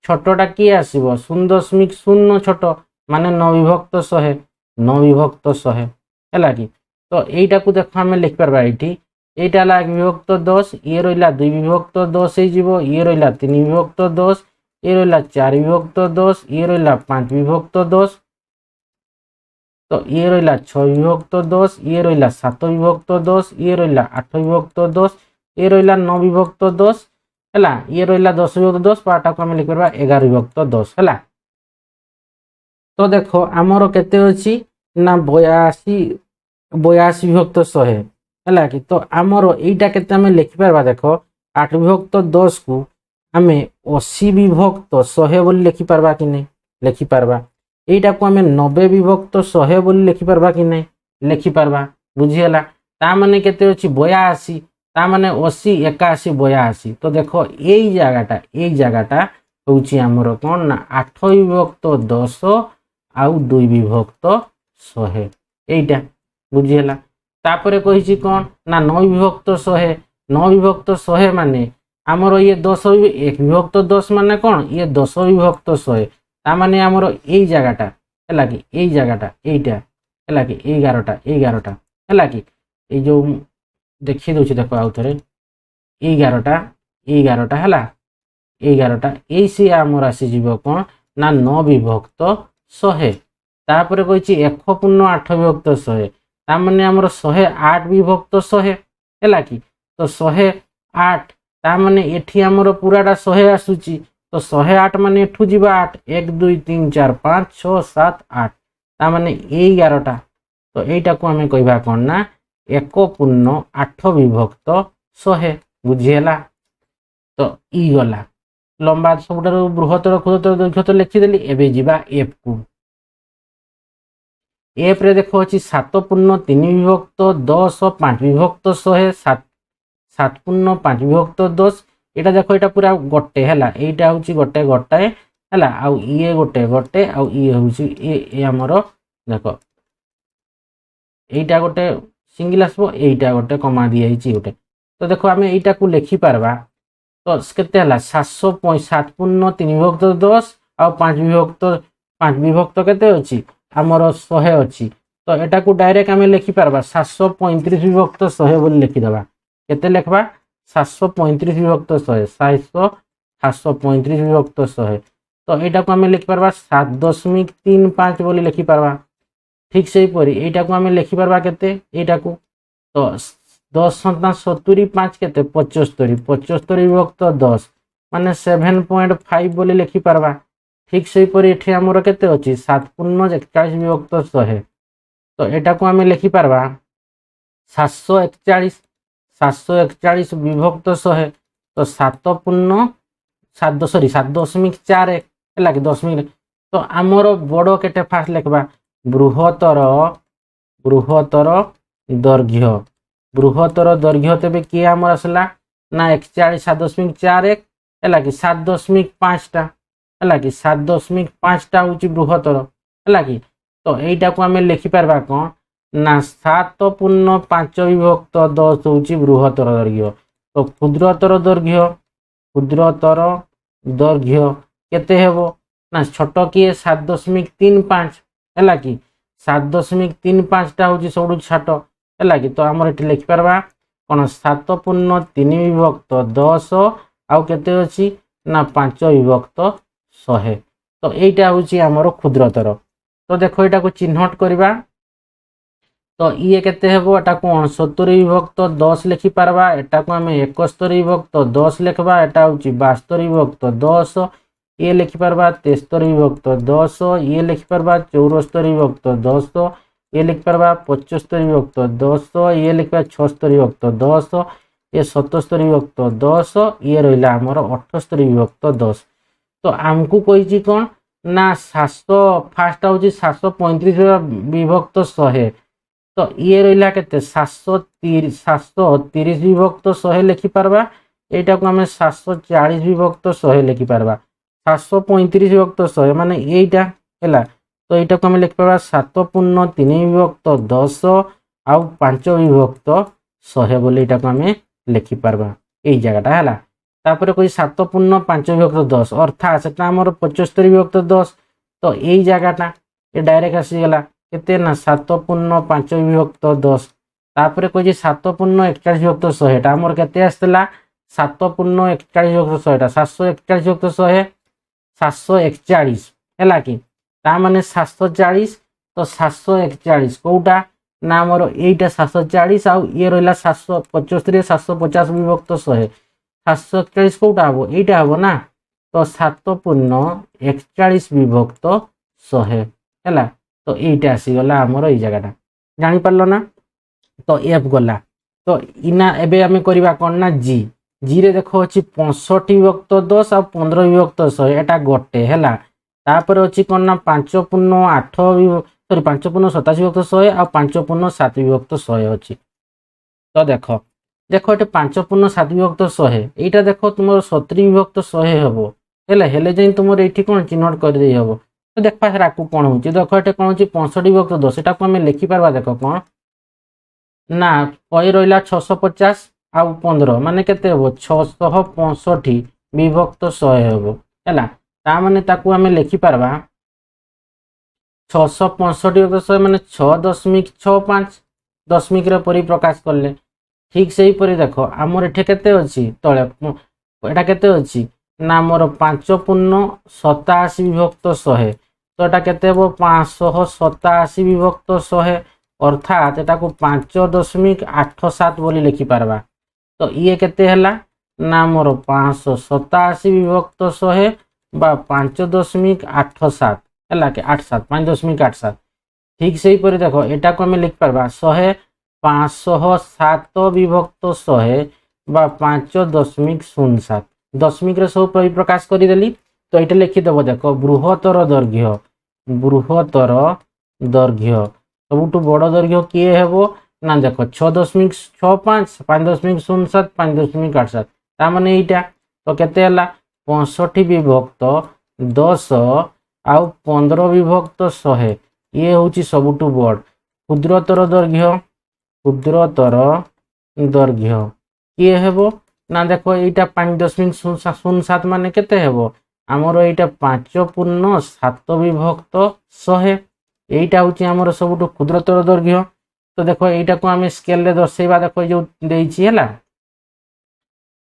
ছোটটা কি আসিব 0.0 ছোট মানে 9 বিভক্ত 100 9 বিভক্ত 100 ହେଲା কি। তো এইটাকু দেখ আমি লিখি পারবা এইটি এইটা হল 1 বিভক্ত 10 ইয়ে রইলা 2 বিভক্ত 10 হইଯିବ ইয়ে রইলা 3 বিভক্ত 10 ইয়ে রইলা 4 বিভক্ত 10 ইয়ে রইলা 5 বিভক্ত 10। তো ইয়ে রইলা 6 বিভক্ত 10 ইয়ে রইলা 7 বিভক্ত 10 ইয়ে রইলা 8 বিভক্ত 10 ইয়ে রইলা 9 বিভক্ত 10 ହେଲା ইয়ে রইলা 10 বিভক্ত 10 পাটাକୁ ଆମେ লিখি পারবা 11 বিভক্ত 10 ହେଲା। তো দেখো ଆମର କେତେ ଅଛି ନା 82 ବିଭକ୍ତ 100 ହେଲା କି। ତ ଆମର এইটা କେତେ ଆମେ লিখি পারবা দেখ 8 বিভক্ত 10 କୁ ଆମେ 80 বিভক্ত 100 ବୋଲି লিখি পারবা কি নাই লিখি পারবা। এইটাকু আমি 90 বিভক্ত 100 ବୋଲି লিখি পারবা কি নাই লিখি পারবা বুঝিলা। তা মানে কেতে ଅଛି 82 তা মানে 80 81 82। তো দেখো এই জায়গাটা হচ্ছে আমার কোণ না 8 বিভক্ত 10 ଆଉ 2 বিভক্ত 100 এইটা বুঝিলা। তাপরে কইছি কোণ না 9 বিভক্ত 100 9 বিভক্ত 100 মানে আমার ইয়ে 10 1 বিভক্ত 10 মানে কোণ ইয়ে 10 বিভক্ত 100 তা মানে আমার এই জায়গাটা ହେଲା কি এই জায়গাটা এইটা ହେଲା কি 11টা ହେଲା কি। এই যে দেখি দଉଛି দেখো আউ থরে 11টা ହେଲା 11টা এই সি আমার আসিଯିବ কোণ না 9 বিভক্ত 100। তারপরে কইছি 1.8 বিভক্ত 100 তা মানে আমার 108 বিভক্ত 100 ହେଲା কি। তো 108 তা মানে এଠି আমার পুরাটা 100 আসুচি। তো 108 মানে এঠু ଯିବା 8 1 2 3 4 5 6 7 8 তা মানে এই 11টা। তো এইটাকু আমি কইবা কোণ না 1.8 বিভক্ত 100 বুঝিলা। তো ই গলা লম্বা ସବୁଠାରୁ ବୃହତ୍ତର ক্ষুদ্রতর দৈর্ঘ্য তো লেଖିଦେଲି। ଏବେ ଯିବା এফ কু। এফ রে দেখো ଅଛି 7.3 বিভক্ত 10 5 বিভক্ত 100 7.5 বিভক্ত 10। এটা দেখো এটা পুরা গোটে ହେଲା এইটা হচ্ছে গোটে গোটাଏ ହେଲା ଆଉ ইয়ে গোটে গোটে ଆଉ ইয়ে হচ্ছে এ আমার দেখো এইটা গোটে সিঙ্গল আসবো এইটা গোটে কমা দিয়ে ହେଇଛି গোটে। তো দেখো আমি এইটাকু লেখি পারবা। তো কেতে ହେଲା 7.3 বিভক্ত 10 ଆଉ 5 বিভক্ত কেতে ଅଛି আমার 100 ଅଛି। তো এটাকু ডাইরেক্ট আমি লেখি পারবা 735 বিভক্ত 100 বলি লিখিদেবা। কেতে লেখবা 735 বিভক্ত 100 735 বিভক্ত 100। তো এটাকু আমি লিখি পারবা 7.35 বলি লিখি পারবা। ঠিক সেইপরি এইটাকু আমি লিখি পারবা কেতে এইটাকু। তো 10 সন্তান 70 5 কেতে 75 75 বিভক্ত 10 মানে 7.5 বলি লিখি পারবা। ঠিক সেইপরি এটি আমার কেতে ଅଛି 7.41 বিভক্ত 100। তো এটাকু আমি লিখি পারবা 741 বিভক্ত 100। তো 7.41 ହେଲା କି 10 তো আমার বড় কেটে ফার্স্ট লিখবা বৃহত্তর দৈর্ঘ্য বৃহত্তর দৈর্ঘ্য তেবে কি আমার আসলা না 7.41 ହେଲା କି 7.5টা ହେଲା କି 7.5টা হচ্ছে বৃহত্তর ହେଲା কি। তো এইটাকু আমি লিখি পারবা কোণ না 7.5 বিভক্ত 10 হচ্ছে বৃহত্তর দৈর্ঘ্য। তো ক্ষুদ্রতর দৈর্ঘ্য কেতে হব না ছোট কিয়ে 7.35 ହେଲା কি 7.35টা হচ্ছে সবুঠু ছোট ହେଲା কি। তো আমার এটি লিখি পারবা କ'ଣ 7 ପୂର୍ଣ୍ଣ 3 ବିଭକ୍ତ 10 ଆଉ କେତେ ଅଛି ନା 5 ବିଭକ୍ତ 100। ତ এইটা ହେଉଛି ଆମର କ୍ଷୁଦ୍ରତର। ତ ଦେଖ ଏଟାକୁ ଚିହ୍ନଟ କରିବା। ତ ଇଏ କେତେ ହେବ ଏଟାକୁ 69 ବିଭକ୍ତ 10 ଲେଖିପାରବା, ଏଟାକୁ ଆମେ 71 ବିଭକ୍ତ 10 ଲେଖବା, ଏଟା ହେଉଛି 72 ବିଭକ୍ତ 10, ଇଏ ଲେଖିପାରବା 73 ବିଭକ୍ତ 10, ଇଏ ଲେଖିପାରବା 74 ବିଭକ୍ତ 10, ଇଏ ଲେଖିପାରବା 75 ବିଭକ୍ତ 10, ଇଏ ଲେଖିବା 76 ବିଭକ୍ତ 10, ଇଏ 77 ବିଭକ୍ତ 10, ଇଏ ରହିଲା ଆମର 78 ବିଭକ୍ତ 10। ତ ଆମକୁ କହିଛି କ'ଣ ନା 700 ଫାର୍ଷ୍ଟ ହେଉଛି 735 ବିଭକ୍ତ 100। ତ ଇଏ ରହିଲା କେତେ 730 ବିଭକ୍ତ 100 ଲେଖିପାରବା, এইটাକୁ ଆମେ 740 ବିଭକ୍ତ 100 ଲେଖିପାରବା। 735 ବିଭକ୍ତ 100 ମାନେ এইটা ହେଲା। ତ এইଟାକୁ ଆମେ ଲେଖିପାରବା 7 ପୂର୍ଣ୍ଣ 3 ବିଭକ୍ତ 10 ଆଉ 5 ବିଭକ୍ତ 100 ବୋଲି ଏଇଟାକୁ ଆମେ ଲେଖିପାରବା এই ଜାଗାଟା ହେଲା। ତାପରେ କହି 7 ପୂର୍ଣ୍ଣ 5 ବିଭକ୍ତ 10 ଅର୍ଥାତ୍ ସେଟା ଆମର 75 ବିଭକ୍ତ 10। ତ এই ଜାଗାଟା ଏ ଡାଇରେକ୍ଟ ଆସିଗଲା କେତେ ନା 7 ପୂର୍ଣ୍ଣ 5 ବିଭକ୍ତ 10। ତାପରେ କହିଛି 7 ପୂର୍ଣ୍ଣ 41 ବିଭକ୍ତ 100, ଏଟା ଆମର କେତେ ଆସିଥିଲା 7 ପୂର୍ଣ୍ଣ 41 ବିଭକ୍ତ 100, ଏଟା 741 ବିଭକ୍ତ 100 741 ହେଲା କି, ତା ମାନେ 740 ତ 741 କୋଉଟା ନା ଆମର এইটা 740 ଆଉ ଇଏ ରହିଲା 775 750 ବିଭକ୍ତ 100, 741 କୋଉଟା ହବ এইটা ହବ ନା। ତ 7 ପୂର୍ଣ୍ଣ 41 ବିଭକ୍ତ 100 ହେଲା। ତ এইটা ଆସିଗଲା ଆମର এই ଜାଗାଟା, ଜାଣିପାରିଲ ନା। ତ ଏଫ୍ ଗଲା। ତ ଇନା ଏବେ ଆମେ କରିବା କ'ଣ ନା ଜି ରେ ଦେଖ ଅଛି 65 ବିଭକ୍ତ 10 ଆଉ 15 ବିଭକ୍ତ 100, ଏଟା ଗୋଟେ ହେଲା। ତାପରେ ଅଛି କ'ଣ ନା 5 ପୂର୍ଣ୍ଣ 5 ପୂର୍ଣ୍ଣ 87 ବିଭକ୍ତ 100 ଆଉ 5 ପୂର୍ଣ୍ଣ 7 ବିଭକ୍ତ 100 ଅଛି। ତ ଦେଖ ଏଠି 5 ପୂର୍ଣ୍ଣ 7 ବିଭକ୍ତ 100 এইটা ଦେଖ ତୁମର 70 ବିଭକ୍ତ 100 ହେବ ହେଲେ ଯାଇ ତୁମର ଏଇଠି କ'ଣ ଚିହ୍ନଟ କରିଦେଇ ହେବ। ତ ଦେଖ ଆକୁ କ'ଣ ହେଉଛି, ଦେଖ ଏଠି କ'ଣ ହେଉଛି 65 ବିଭକ୍ତ 10, ଏଟାକୁ ଆମେ ଲେଖିପାରିବା ଦେଖ କ'ଣ ନା କହି ରହିଲା 650 ଆଉ 15 ମାନେ କେତେ ହେବ 665 ବିଭକ୍ତ 100 ହେବ ହେଲା। ତା ମାନେ ତାକୁ ଆମେ ଲେଖିପାରିବା 665 ବିଭକ୍ତ 100 ମାନେ 6.65 ଦଶମିକରେ ପରିପ୍ରକାଶ କଲେ। ଠିକ୍ ସେହିପରି ଦେଖ ଆମର ଏଠି କେତେ ଅଛି ତଳେ ଏଟା କେତେ ଅଛି ନା ଆମର 5 ପୂର୍ଣ୍ଣ 87 ବିଭକ୍ତ 100, ତ ଏଟା କେତେ ହେବ 587 ବିଭକ୍ତ 100 ଅର୍ଥାତ୍ ଏଟାକୁ 5.87 ବୋଲି ଲେଖିପାରିବା। ତ ଇଏ କେତେ ହେଲା ନା ଆମର 587 ବିଭକ୍ତ 100 ବା 5.87 ହେଲା କି 87 5.87। ଠିକ୍ ସେହିପରି ଦେଖ ଏଟାକୁ ଆମେ ଲେଖିପାରିବା 507 ବିଭକ୍ତ 100 ବା 5.07 ଦଶମିକରେ ସବୁ ପରିପ୍ରକାଶ କରିଦେଲି। ତ ଏଇଟା ଲେଖିଦେବ ଦେଖ ବୃହତ୍ତର ଦୈର୍ଘ୍ୟ ସବୁଠୁ ବଡ଼ ଦୈର୍ଘ୍ୟ କିଏ ହେବ ନା ଦେଖ 6.65 5.07 5.87, ତା ମାନେ এইটা। ତ କେତେ ହେଲା 65 ବିଭକ୍ତ 10 ଆଉ 15 ବିଭକ୍ତ 100, ଇଏ ହେଉଛି ସବୁଠୁ ବଡ଼। କ୍ଷୁଦ୍ରତର ଦୈର୍ଘ୍ୟ କିଏ ହେବ ନା ଦେଖ এইটা 5.07 ମାନେ କେତେ ହେବ ଆମର এইটা 5 ପୂର୍ଣ୍ଣ 7 ବିଭକ୍ତ 100, এইটা ହେଉଛି ଆମର ସବୁଠୁ କ୍ଷୁଦ୍ରତର ଦୈର୍ଘ୍ୟ। ତ ଦେଖ এইଟାକୁ ଆମେ ସ୍କେଲରେ ଦର୍ଶାଇବା ଦେଖ ଯୋଉ ଦେଇଛି ହେଲା।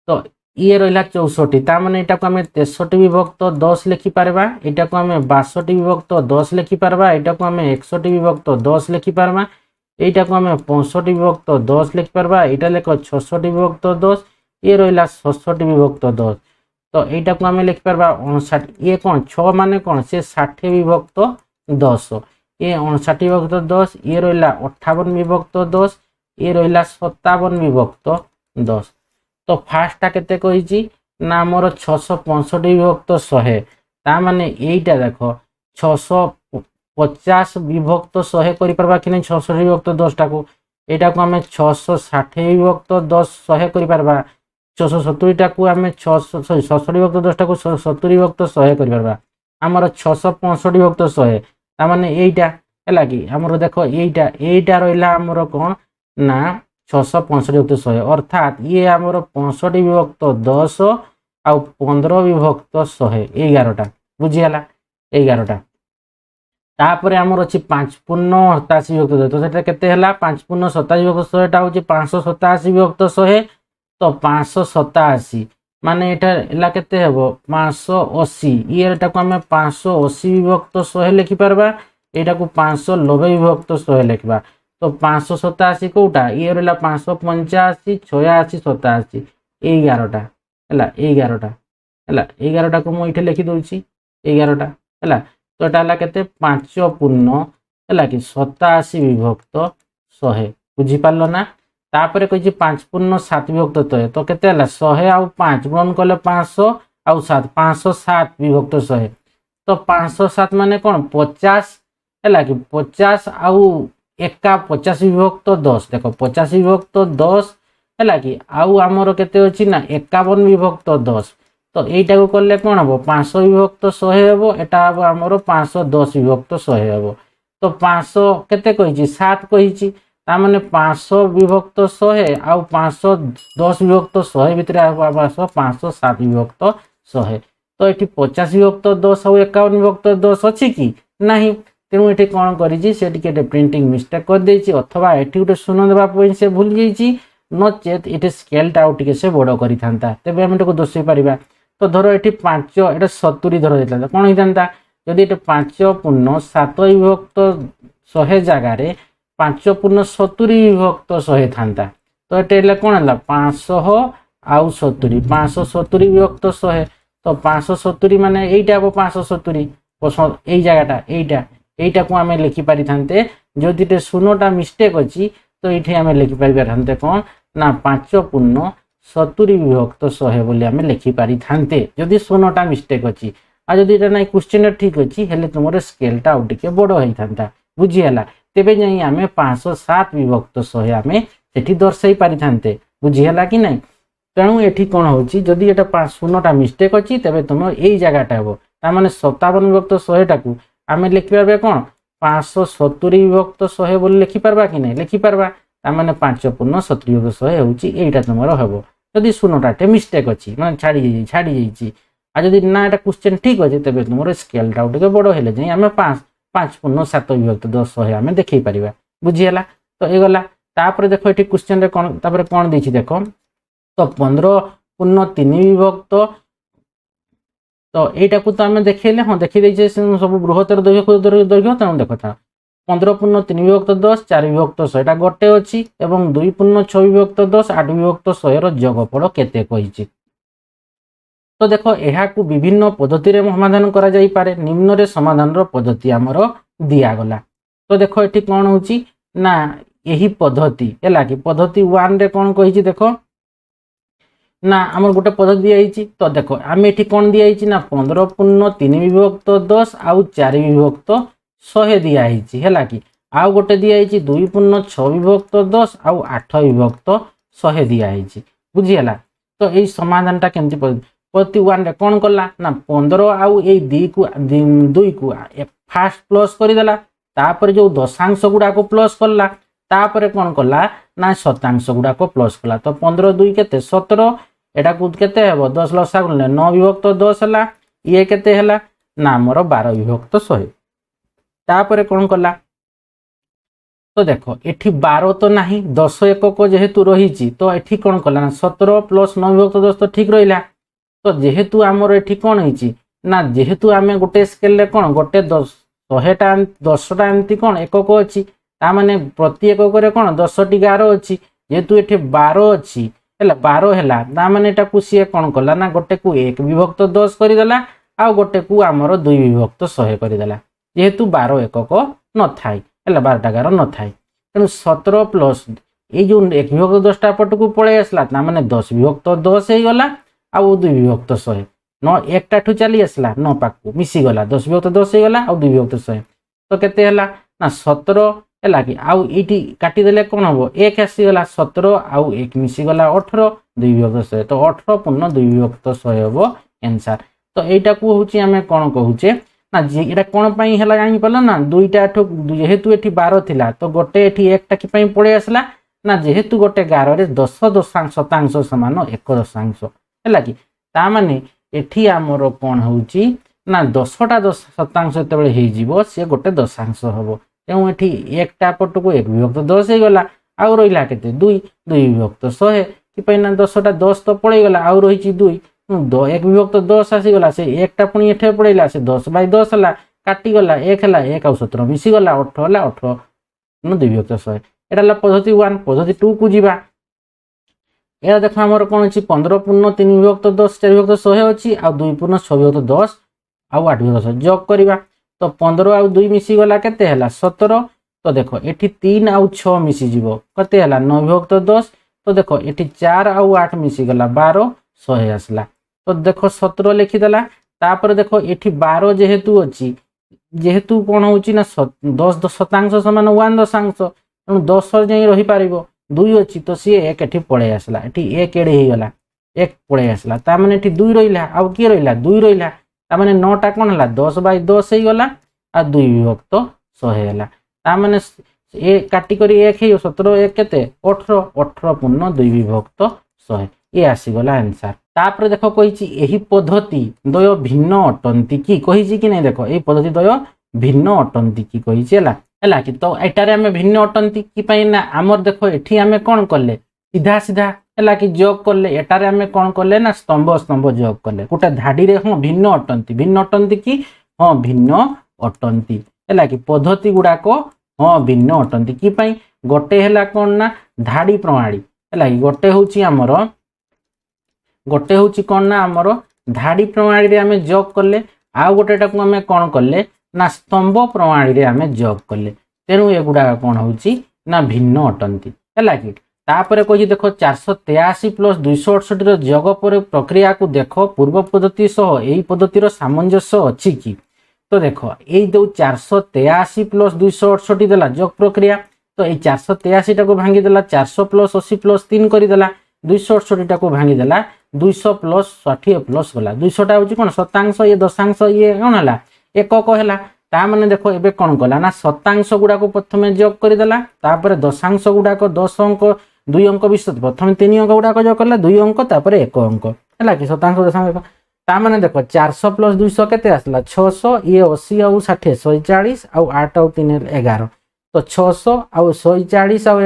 ତ ଇଏ ରହିଲା 64, ତା ମାନେ ଏଇଟାକୁ ଆମେ 63 ବିଭକ୍ତ 10 ଲେଖିପାରିବା, ଏଇଟାକୁ ଆମେ 62 ବିଭକ୍ତ 10 ଲେଖିପାରିବା, ଏଇଟାକୁ ଆମେ 61 ବିଭକ୍ତ 10 ଲେଖିପାରିବା, এইটাକୁ ଆମେ 65 ବିଭକ୍ତ 10 ଲେଖିପାରିବା, ଏଇଟା ଲେଖ 66 ବିଭକ୍ତ 10, ଇଏ ରହିଲା 67 ବିଭକ୍ତ 10। ତ এইটাକୁ ଆମେ ଲେଖିପାରିବା 59, ଇଏ କ'ଣ 6 ମାନେ କ'ଣ ସେ 60 ବିଭକ୍ତ 10, ଇଏ 59 ବିଭକ୍ତ 10, ଇଏ ରହିଲା 58 ବିଭକ୍ତ 10, ଇଏ ରହିଲା 57 ବିଭକ୍ତ 10। ତ ଫାର୍ଷ୍ଟଟା କେତେ କହିଛି ନା ଆମର 665 ବିଭକ୍ତ 100, ତା ମାନେ এইটা ଦେଖ 650 ବିଭକ୍ତ 100 କରିପାରିବା କି ନାହିଁ 66 ବିଭକ୍ତ 10ଟାକୁ, এইটাକୁ ଆମେ 660 ବିଭକ୍ତ 10 100 କରିପାରିବା, 670ଟାକୁ ଆମେ 67 ବିଭକ୍ତ 10ଟାକୁ 70 ବିଭକ୍ତ 100 କରିପାରିବା, ଆମର 665 ବିଭକ୍ତ 100, ତା ମାନେ এইটা ହେଲା କି ଆମର ଦେଖ এইটা ରହିଲା ଆମର କ'ଣ ନା 665 ବିଭକ୍ତ 100 ଅର୍ଥାତ୍ ଇଏ ଆମର 65 ବିଭକ୍ତ 10 ଆଉ 15 ବିଭକ୍ତ 100 11ଟା ବୁଝିଗଲା 11ଟା। तापर आमर अच्छी 5 पूर्ण 87 विभक्त 100 तो सेटा केते हला 5 पूर्ण 87 विभक्त 100 टा होची 587 विभक्त 100 तो 587 माने एटा एला केते हेबो 580 इएटा को हमें 580 विभक्त 100 लिखि परबा एटा को 590 विभक्त 100 लिखबा तो 587 कोटा ये रहला 585 86 87 11टा हला 11टा हला 11टा को मु इठे लिखि दोछि 11टा हला तो एटा हला केते 5 पूर्ण हला कि 87 विभक्त 100 बुझी पारलो ना तापर कहि 5 पूर्ण 7 विभक्त 100 तो केते हला 100 आउ 5 गुणन कले 500 आउ 7 507 विभक्त 100 तो 507 माने कोन 50 हला कि 50 आउ एका 50 विभक्त 10 देखो 50 विभक्त 10 हला कि आउ हमर केते अछि ना 51 विभक्त 10 तो एटा को करले कोन हबो 500 विभक्त 100 हेबो एटा हबो हमर 510 विभक्त 100 हेबो तो 500 केते कहिछि 7 कहिछि ता माने 500 विभक्त 100 आउ 510 विभक्त 100 भितरे हबो 507 विभक्त 100 तो एठी 50 विभक्त 10 आउ 51 विभक्त 10 अछि कि नाही तेणु एठी कोन करिछि से टिके प्रिंटिंग मिस्टेक कर देछि अथवा एठी गुटे शून्य देबा पई से भूल जाइछि नचेत एठी स्केल टा टिके से बड़ करि थांता तबे हम एटाको दोषी परिबा तो धरो एठी 5 एटा 70 धरो देतला कोन हि थांता जदि एटा 5 पूर्ण 7 विभक्त 100 जगह रे 5 पूर्ण 70 विभक्त 100 थांता तो एटा कोन हला 500 आउ 70 570 विभक्त 100 तो 570 माने एइटा हबो 570 एई जगहटा एइटा को आमे लिखि पारि थांते जदि ते शून्यटा मिस्टेक अछि तो एठी आमे लिखि पारि थांते कोन ना 5 पूर्ण 70 विभक्त 100 बोली आमे लिखि पारि थांते जदि शून्यटा मिस्टेक अछि आ जदि एटा नै क्वेश्चन ठीक अछि हेले तुमर स्केलटा आउ टिके बड़ होई थांता बुझी हला तेबे जाई आमे 507 विभक्त 100 आमे सेठी दर्शाई पारि थांते बुझी हला कि नै तेणु एठी कोन होछि जदि एटा 5 शून्यटा मिस्टेक अछि तबे तुम एई जगहटा हबो ता माने 57 विभक्त 100 टाकू आमे लिखि परबे कोन 570 विभक्त 100 बोली लिखि परबा कि नै लिखि परबा ता माने 5 पूर्ण 70 विभक्त 100 होछि एइटा तुमरो हबो जदि शून्यटा मिस्टेक अछि माने छाडी जाइछि आ जदि ना एटा क्वेश्चन ठीक अछि तबे तुमरो स्केल टा उठके बड़ हेले जाई आमे 5 पूर्ण 7 विभक्त 100 आमे देखै परिबा बुझी हला तो ए गला तापर देखो एठी क्वेश्चन रे कोन तापर कोन दैछि देखो तो 15 पूर्ण 3 विभक्त तो एटा को तो आमे देखैले हां देखि दै छै सब बृहत्तर दैर्घ्य तेणु देखो था 15 पूर्ण 3 विभक्त 10 4 विभक्त 100 एटा गोटे अछि एवं 2 पूर्ण 6 विभक्त 10 8 विभक्त 100 रो जोगफल केते कहिछि तो देखो एहा को विभिन्न पद्धति रे समाधान करा जाई पारे निम्न रे समाधान रो पद्धति हमरो दिया गला तो देखो एठी कोन होछि ना एही पद्धति एला कि पद्धति 1 रे कोन कहिछि देखो ना आमर गोटे पद्धति दिया तो देखो आम एठी कोन दिया ना 15 पूर्ण 3 विभक्त 10 आउ 4 विभक्त 100 दिया हैला कि आउ गोटे दिया 2 पूर्ण 6 विभक्त 10 आउ 8 विभक्त 100 दिया बुझी हला तो एई समाधानटा केमति पद्धति 1 रे कोन करला ना 15 आउ एई 2 को फास्ट प्लस करि देला तापर जो दशांश गुडा को प्लस करला तापर कोन करला ना शतांश गुडा को प्लस करला तो 15 2 केते 17 एटा को केते हेबो 10 लसा गुणले 9 विभक्त 10 हला ये केते हला ना हमर 12 विभक्त 100 तापर कोन करला तो देखो एठी 12 तो नाही 10 एकक जेहेतु रहिछि तो एठी कोन करला ना 17 प्लस 9 विभक्त 10 तो ठीक रहिला तो जेहेतु हमर एठी कोन हिछि ना जेहेतु आमे गोटे स्केल रे कोन गोटे 100 टा 10 टा एंती कोन एकक अछि ता माने प्रति एकक रे कोन 10 टी गार अछि जेहेतु एठी 12 अछि हेला 12 हेला ता माने एटा को सिए कोन करला ना गोटे को 1 विभक्त 10 करि देला आ गोटे को हमर 2 विभक्त 100 करि देला जेहेतु 12 एकक न थाई हेला 12 टा गार न थाई तेनु 17 प्लस ए जो 1 विभक्त 10 टा पट को पळे आसला ता माने 10 विभक्त 10 हे गला आ 2 विभक्त 100 न एकटा ठु चली आसला न पाकू मिसी गला 10 विभक्त 10 हे गला आ 2 विभक्त 100 तो केते हला ना 17 हेला कि आउ इटी काटी देले कोन हबो 1 आसी गला 17 आउ 1 मिसी गला 18 2 विभक्त 100 तो 18 पूर्ण 2 विभक्त 100 हबो आंसर तो एटा को होची हमें कोन कहूचे ना जे एटा कोन पई हेला जानि पला ना दुईटा ठो जेहेतु एठी 12 थिला तो गोटे एठी एकटा कि पई पळे आसला ना जेहेतु गोटे गार रे 10 दशांश शतांश समान 1 दशांश हेला कि ता माने एठी हमरो कोन होची ନା 10ଟା ଶତାଂଶ ଯେତେବେଳେ ହେଇଯିବ ସିଏ ଗୋଟେ ଦଶାଂଶ ହବ। ତେଣୁ ଏଠି ଏକଟା ପଟକୁ 1 ବିଭକ୍ତ 10 ହେଇଗଲା, ଆଉ ରହିଲା କେତେ 2 ବିଭକ୍ତ 100। କି ପାଇଁ ନା 10ଟା 10 ତ ପଳେଇଗଲା, ଆଉ ରହିଛି 2 1 ବିଭକ୍ତ 10 ଆସିଗଲା, ସେ ଏକଟା ପୁଣି ଏଠି ପଳେଇଲା, ସେ 10/10 ହେଲା, କାଟିଗଲା 1 ହେଲା 1 ଆଉ 17 ମିଶିଗଲା 18 ହେଲା, 18 2 ବିଭକ୍ତ 100। এটা ହେଲା ପଦ୍ଧତି 1। ପଦ୍ଧତି 2 କୁ ଯିବା। এটা ଦେଖ ଆମର କ'ଣ ଅଛି 15 ପୂର୍ଣ୍ଣ 3 ବିଭକ୍ତ 10 4 ବିଭକ୍ତ 100 ଅଛି, ଆଉ 2 ପୂର୍ଣ୍ଣ 6 ବିଭକ୍ତ 10 ଆଉ 8 ବିଭକ୍ତ 100 ଯୋଗ କରିବା। ତ 15 ଆଉ 2 ମିଶିଗଲା କେତେ ହେଲା 17। ତ ଦେଖ ଏଠି 3 ଆଉ 6 ମିଶିଯିବ କେତେ ହେଲା 9 ବିଭକ୍ତ 10। ତ ଦେଖ ଏଠି 4 ଆଉ 8 ମିଶିଗଲା 12 100 ଆସିଲା। ତ ଦେଖ 17 ଲେଖିଦେଲା। ତାପରେ ଦେଖ ଏଠି 12 ଯେହେତୁ ଅଛି, ଯେହେତୁ କ'ଣ ହଉଛି ନା 10 ଶତାଂଶ ସମାନ 1 ଦଶାଂଶ, ତେଣୁ 10 ଯାଇ ରହିପାରିବ। 2 ଅଛି ତ ସିଏ 1 ଏଠି ପଳେଇ ଆସିଲା, ଏଠି 1 ଏଡ଼େ ହେଇଗଲା 1 ପଳେଇ ଆସିଲା, ତା ମାନେ ଏଠି 2 ରହିଲା, ଆଉ କିଏ ରହିଲା 2 ରହିଲା। ତା ମାନେ 9ଟା କ'ଣ ହେଲା 10/10 ହେଇଗଲା, ଆଉ 2 ବିଭକ୍ତ 100 ହେଲା। ତା ମାନେ ଏ କାଟି କରି 1 ହେଇବ 17 1 କେତେ 18 18 ପୂର୍ଣ୍ଣ 2 ବିଭକ୍ତ 100 ଏ ଆସିଗଲା ଆନ୍ସାର। ତାପରେ ଦେଖ କହିଛି ଏହି ପଦ୍ଧତି ଦ୍ୱୟ ଭିନ୍ନ ଅଟନ୍ତି କି, କହିଛି କି ନାଇଁ ଦେଖ এই ପଦ୍ଧତି ଦ୍ୱୟ ଭିନ୍ନ ଅଟନ୍ତି କି କହିଛି ହେଲା କି। ତ ଏଟାରେ ଆମେ ଭିନ୍ନ ଅଟନ୍ତି କି ପାଇଁ ନା ଆମର ଦେଖ ଏଠି ଆମେ କ'ଣ କଲେ ସିଧା ସିଧା ହେଲା କି ଯୋଗ କଲେ, ଏଟାରେ ଆମେ କ'ଣ କଲେ ନା ସ୍ତମ୍ଭ ସ୍ତମ୍ଭ ଯୋଗ କଲେ ଗୋଟେ ଧାଡିରେ। ହଁ ଭିନ୍ନ ଅଟନ୍ତି କି, ହଁ ଭିନ୍ନ ଅଟନ୍ତି ହେଲା କି। ପଦ୍ଧତି ଗୁଡାକ ହଁ ଭିନ୍ନ ଅଟନ୍ତି କି ପାଇଁ, ଗୋଟେ ହେଲା କ'ଣ ନା ଧାଡି ପ୍ରଣାଳୀ ହେଲା କି, ଗୋଟେ ହଉଛି କ'ଣ ନା ଆମର ଧାଡି ପ୍ରଣାଳୀରେ ଆମେ ଯୋଗ କଲେ, ଆଉ ଗୋଟେଟାକୁ ଆମେ କ'ଣ କଲେ ନା ସ୍ତମ୍ଭ ପ୍ରଣାଳୀରେ ଆମେ ଯୋଗ କଲେ। ତେଣୁ ଏଗୁଡାକ କ'ଣ ହଉଛି ନା ଭିନ୍ନ ଅଟନ୍ତି ହେଲା କି। ତାପରେ କହିଛି ଦେଖ 483 + 268 ର ଯୋଗ ପରେ ପ୍ରକ୍ରିୟାକୁ ଦେଖ, ପୂର୍ବ ପଦ୍ଧତି ସହ ଏହି ପଦ୍ଧତିର ସାମଞ୍ଜସ୍ୟ ଅଛି କି। ତ ଦେଖ ଏଇ ଯୋଉ 483 + 268 ଦେଲା ଯୋଗ ପ୍ରକ୍ରିୟା, ତ ଏଇ 483 ଟାକୁ ଭାଙ୍ଗିଦେଲା 400 + 80 + 3 କରିଦେଲା, 268 ଟାକୁ ଭାଙ୍ଗିଦେଲା 200 + 60 + ଗଲା। 200 ଟା ହଉଛି କ'ଣ ଶତାଂଶ, ଇଏ ଦଶାଂଶ, ଇଏ କ'ଣ ହେଲା ଏକକ ହେଲା। ତା ମାନେ ଦେଖ ଏବେ କ'ଣ କଲା ନା ଶତାଂଶ ଗୁଡାକୁ ପ୍ରଥମେ ଯୋଗ କରିଦେଲା, ତାପରେ ଦଶାଂଶ ଗୁଡାକ 10 ଅଙ୍କ 2 ଅଙ୍କ ବିଶିଷ୍ଟ, ପ୍ରଥମେ 3 ଅଙ୍କ ଗୁଡାକ ଯୋଗ କଲା 2 ଅଙ୍କ ତାପରେ 1 ଅଙ୍କ ହେଲା କି ଶତାଂଶ ଦଶାଂଶ। ତା ମାନେ ଦେଖ 400 + 200 କେତେ ଆସିଲା 600, ଇଏ 80 ଆଉ 60 140, ଆଉ 8 ଆଉ 3 11। ତ 600 ଆଉ 140 ଆଉ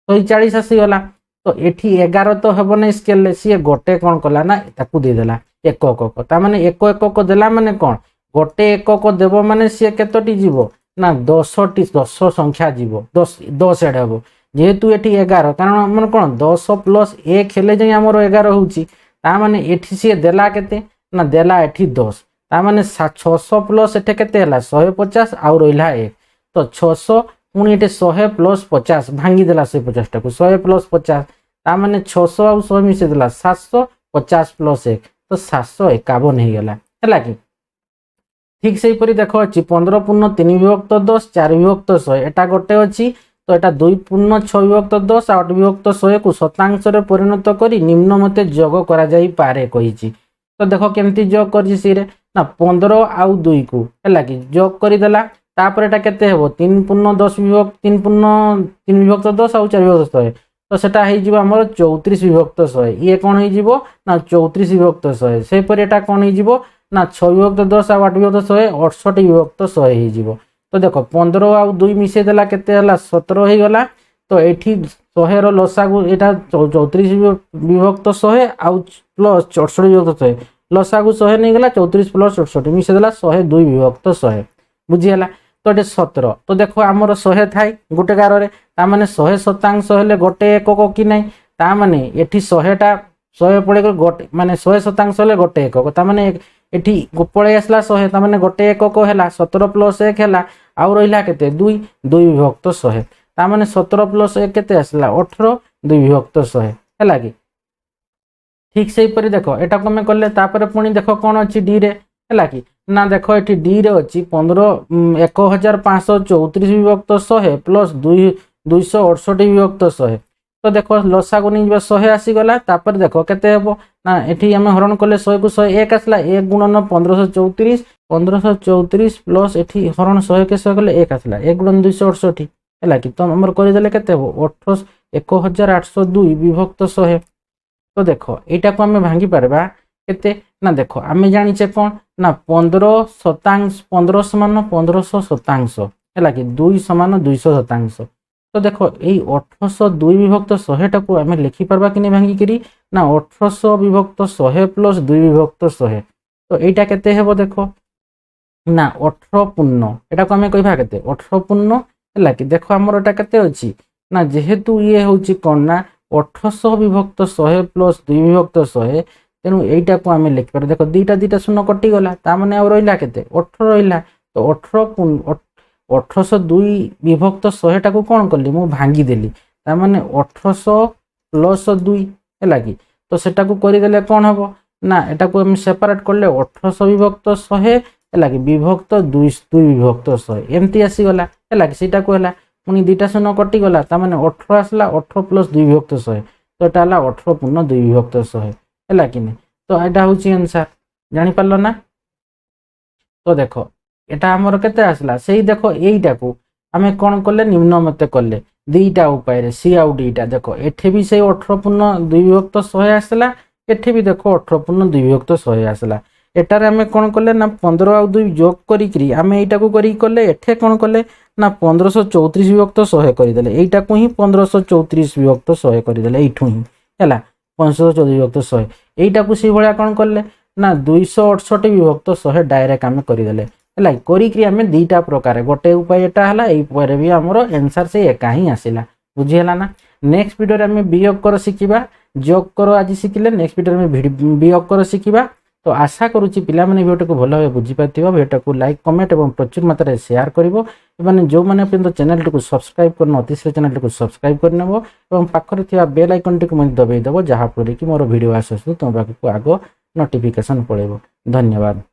140 ଆସିଗଲା। ତ ଏଠି 11 ତ ହେବ ନାହିଁ ସ୍କେଲରେ, ସିଏ ଗୋଟେ କ'ଣ କଲା ନା ତାକୁ ଦେଇଦେଲା ଏକକ। ତା ମାନେ ଏକକ ଦେଲା ମାନେ କ'ଣ ଗୋଟେ ଏକକ ଦେବ ମାନେ ସିଏ କେତୋଟି ଯିବ ନା 10ଟି 10 ସଂଖ୍ୟା ଯିବ, 10 ଏଡେ ହେବ। ଯେହେତୁ ଏଠି 11, କାରଣ ଆମର କ'ଣ 10 + 1 ହେଲେ ଯାଇ ଆମର 11 ହଉଛି। ତା ମାନେ ଏଠି ସିଏ ଦେଲା କେତେ ନା ଦେଲା ଏଠି 10। ତା ମାନେ 600 + ଏଠି କେତେ ହେଲା 150, ଆଉ ରହିଲା 1। ତ 600 ପୁଣି ଏଠି 100 + 50 ଭାଙ୍ଗିଦେଲା 150 ଟାକୁ 100 + 50, ତା ମାନେ 600 ଆଉ 100 ମିଶେଇ ଦେଲା 700, 50 + 1 ତ 751 ହେଇଗଲା ହେଲା କି। ঠিক সেইপরি দেখো ଅଛି 15 ପୂର୍ଣ୍ଣ 3 ବିଭକ୍ତ 10 4 ବିଭକ୍ତ 100, এটা ଗୋଟେ ଅଛି। ତ এটা 2 ପୂର୍ଣ୍ଣ 6 ବିଭକ୍ତ 10 8 ବିଭକ୍ତ 100 କୁ ଶତାଂଶରେ ପରିଣତ କରି ନିମ୍ନ ମତେ ଯୋଗ କରାଯାଇ ପାରେ କହିଛି। ତ ଦେଖ କେମିତି ଯୋଗ କରିଛି ସିରେ ନା 15 ଆଉ 2 କୁ ହେଲା କି ଯୋଗ କରିଦେଲା, ତାପରେ এটা କେତେ ହେବ 3 ପୂର୍ଣ୍ଣ 10 ବିଭକ୍ତ 3 ପୂର୍ଣ୍ଣ 3 ବିଭକ୍ତ 10 ଆଉ 4 ବିଭକ୍ତ 100, ତ ସେଟା ହେଇଯିବ ଆମର 34 ବିଭକ୍ତ 100। ଇଏ କ'ଣ ହେଇଯିବ ନା 34 ବିଭକ୍ତ 100। ସେହିପରି এটা କ'ଣ ହେଇଯିବ ନା 6 ବିଭକ୍ତ 10 ଆଉ 8 ବିଭକ୍ତ 100 68 ବିଭକ୍ତ 100 ହେଇଯିବ। ତ ଦେଖ 15 ଆଉ 2 ମିଶେଇ ଦେଲା କେତେ ହେଲା 17 ହେଇଗଲା। ତ ଏଠି 100 ର ଲସାଗୁ ଏଟା 34 ବିଭକ୍ତ 100 ଆଉ ପ୍ଲସ୍ 68 ବିଭକ୍ତ 100, ଲସାଗୁ 100 ନେଇଗଲା 34 + 68 ମିଶେଇ ଦେଲା 102 ବିଭକ୍ତ 100 ବୁଝିହେଲା। ତ ଏଠି 17। ତ ଦେଖ ଆମର 100 ଥାଏ ଗୋଟେ ଗାରରେ, ତା ମାନେ 100 ଶତାଂଶ ହେଲେ ଗୋଟେ ଏକକ କି ନାହିଁ। ତା ମାନେ ଏଠି 100ଟା 100 ପଳେଇ ଗୋଟେ ମାନେ 100 ଶତାଂଶ ହେଲେ ଗୋଟେ ଏକକ, ତା ମାନେ ଏଠି ପଳେଇ ଆସିଲା 100, ତା ମାନେ ଗୋଟେ ଏକକ ହେଲା 17 + 1 ହେଲା, ଆଉ ରହିଲା କେତେ 2 ବିଭକ୍ତ 100। ତା ମାନେ 17 + 1 କେତେ ଆସିଲା 18 2 ବିଭକ୍ତ 100 ହେଲା କି। ঠিক সেইপରି ଦେଖ ଏଟାକୁ ଆମେ କଲେ, ତାପରେ ପୁଣି ଦେଖ କ'ଣ ଅଛି ଡି ରେ ହେଲା କି ନା ଦେଖ ଏଠି ଡି ରେ ଅଛି 15,534 ବିଭକ୍ତ 100 ପ୍ଲସ୍ 268 ବିଭକ୍ତ 100। ତ ଦେଖ ଲସାଗୁ ନେଇଯିବା 100 ଆସିଗଲା, ତାପରେ ଦେଖ କେତେ ହେବ ନା ଏଠି ଆମେ ହରଣ କଲେ 100 କୁ 100 1 ଆସିଲା, 1 ଗୁଣନ 1534 ପ୍ଲସ୍ ଏଠି ହରଣ 100 କେ 100 କଲେ 1 ଆସିଲା, 1 ଗୁଣନ 268 ହେଲା କି। ତ ଆମର କରିଦେଲେ କେତେ ହେବ 18,802 ବିଭକ୍ତ 100। ତ ଦେଖ ଏଇଟାକୁ ଆମେ ଭାଙ୍ଗି ପାରିବା केते ना देखो आमे जानिचे कोन ना 15 शतांश 15 समान 1500 शतांश है कि 2 समान 200 शतांश। तो देखो यही 1802 विभक्त 100 टाक आम लिखिपार कि नहीं भांगिकी ना 1800 विभक्त 100 प्लस 2 विभक्त 100 तो यहीटा केते हेबो देखो ना 18 पूर्ण एटा को आम कह के 18 पूर्ण है कि देखो आमर एटा केते अछि ना जेहेतु ये हूँ कौन ना 1800 विभक्त 100 प्लस 2 विभक्त 100 तेणु यहीटा को आम लिखिपार देखो दुईटा दुईटा शून्य कटिगला ताने आ रहा के 18 रहा तो 1802 विभक्त 100 टाक कौन कली मु भांगीदेली ताने 1800 प्लस 2 है कि तो सेटा को करदेले कौन हम ना एटा को हम सेपरेट करले 1800 विभक्त 100 है कि विभक्त 2 विभक्त 100 एमती आसीगला है कि सीटा को है पुणी दुईटा शून्य कटिगला ताने 18 आसला 18 प्लस 2 विभक्त 100 तो यहाँ है 18 पूर्ण 2 विभक्त 100 है कि नहीं तो यहाँ हूँ आंसर जापार ना। तो देखो एटा आमर केते आसला से देखो यहीटा को आम कौन कले निम्न मत कले दुईटा उपाय सी आउ डीटा देखो एठे भी से 18 पूर्ण 2 विभक्त 100 आसला एठे भी देखो 18 पूर्ण 2 विभक्त 100 आसला एटार आम कौन कले ना 15 आउ 2 जोग करी आम एटा को कले एठे कौन कले ना 1534 विभक्त 100 करदेले एटा को ही 1534 विभक्त 100 करदेले एठू ही है 1534 विभक्त 100 एटा को सी भाया कौन कले ना 268 विभक्त 100 डायरेक्ट आम करदेले है करी आम दुईटा प्रकार गोटे उपाय एटा है यही उपाय भी आमर आंसर से एका ही आसला बुझीगला ना। नेक्स्ट वीडियो में वियोग कर शिखा जोग कर आज शिखिले नेक्स्ट वीडियो में वियोग कर शिखा तो आशा करुच्ची पिला माने वीडियो को भल भाव बुझीपार वीडियो को लाइक कमेंट और प्रचुर मात्रा शेयर कर जो मैंने पर्यटन चैनल को सब्सक्राइब करना अति चैनल को सब्सक्राइब करनेब और पाखरे थिबा बेल आइकन टी दबाई देव जहाँफल कि मोर वीडियो आस तुम पाखक आग नोटिफिकेशन पड़ेब। धन्यवाद।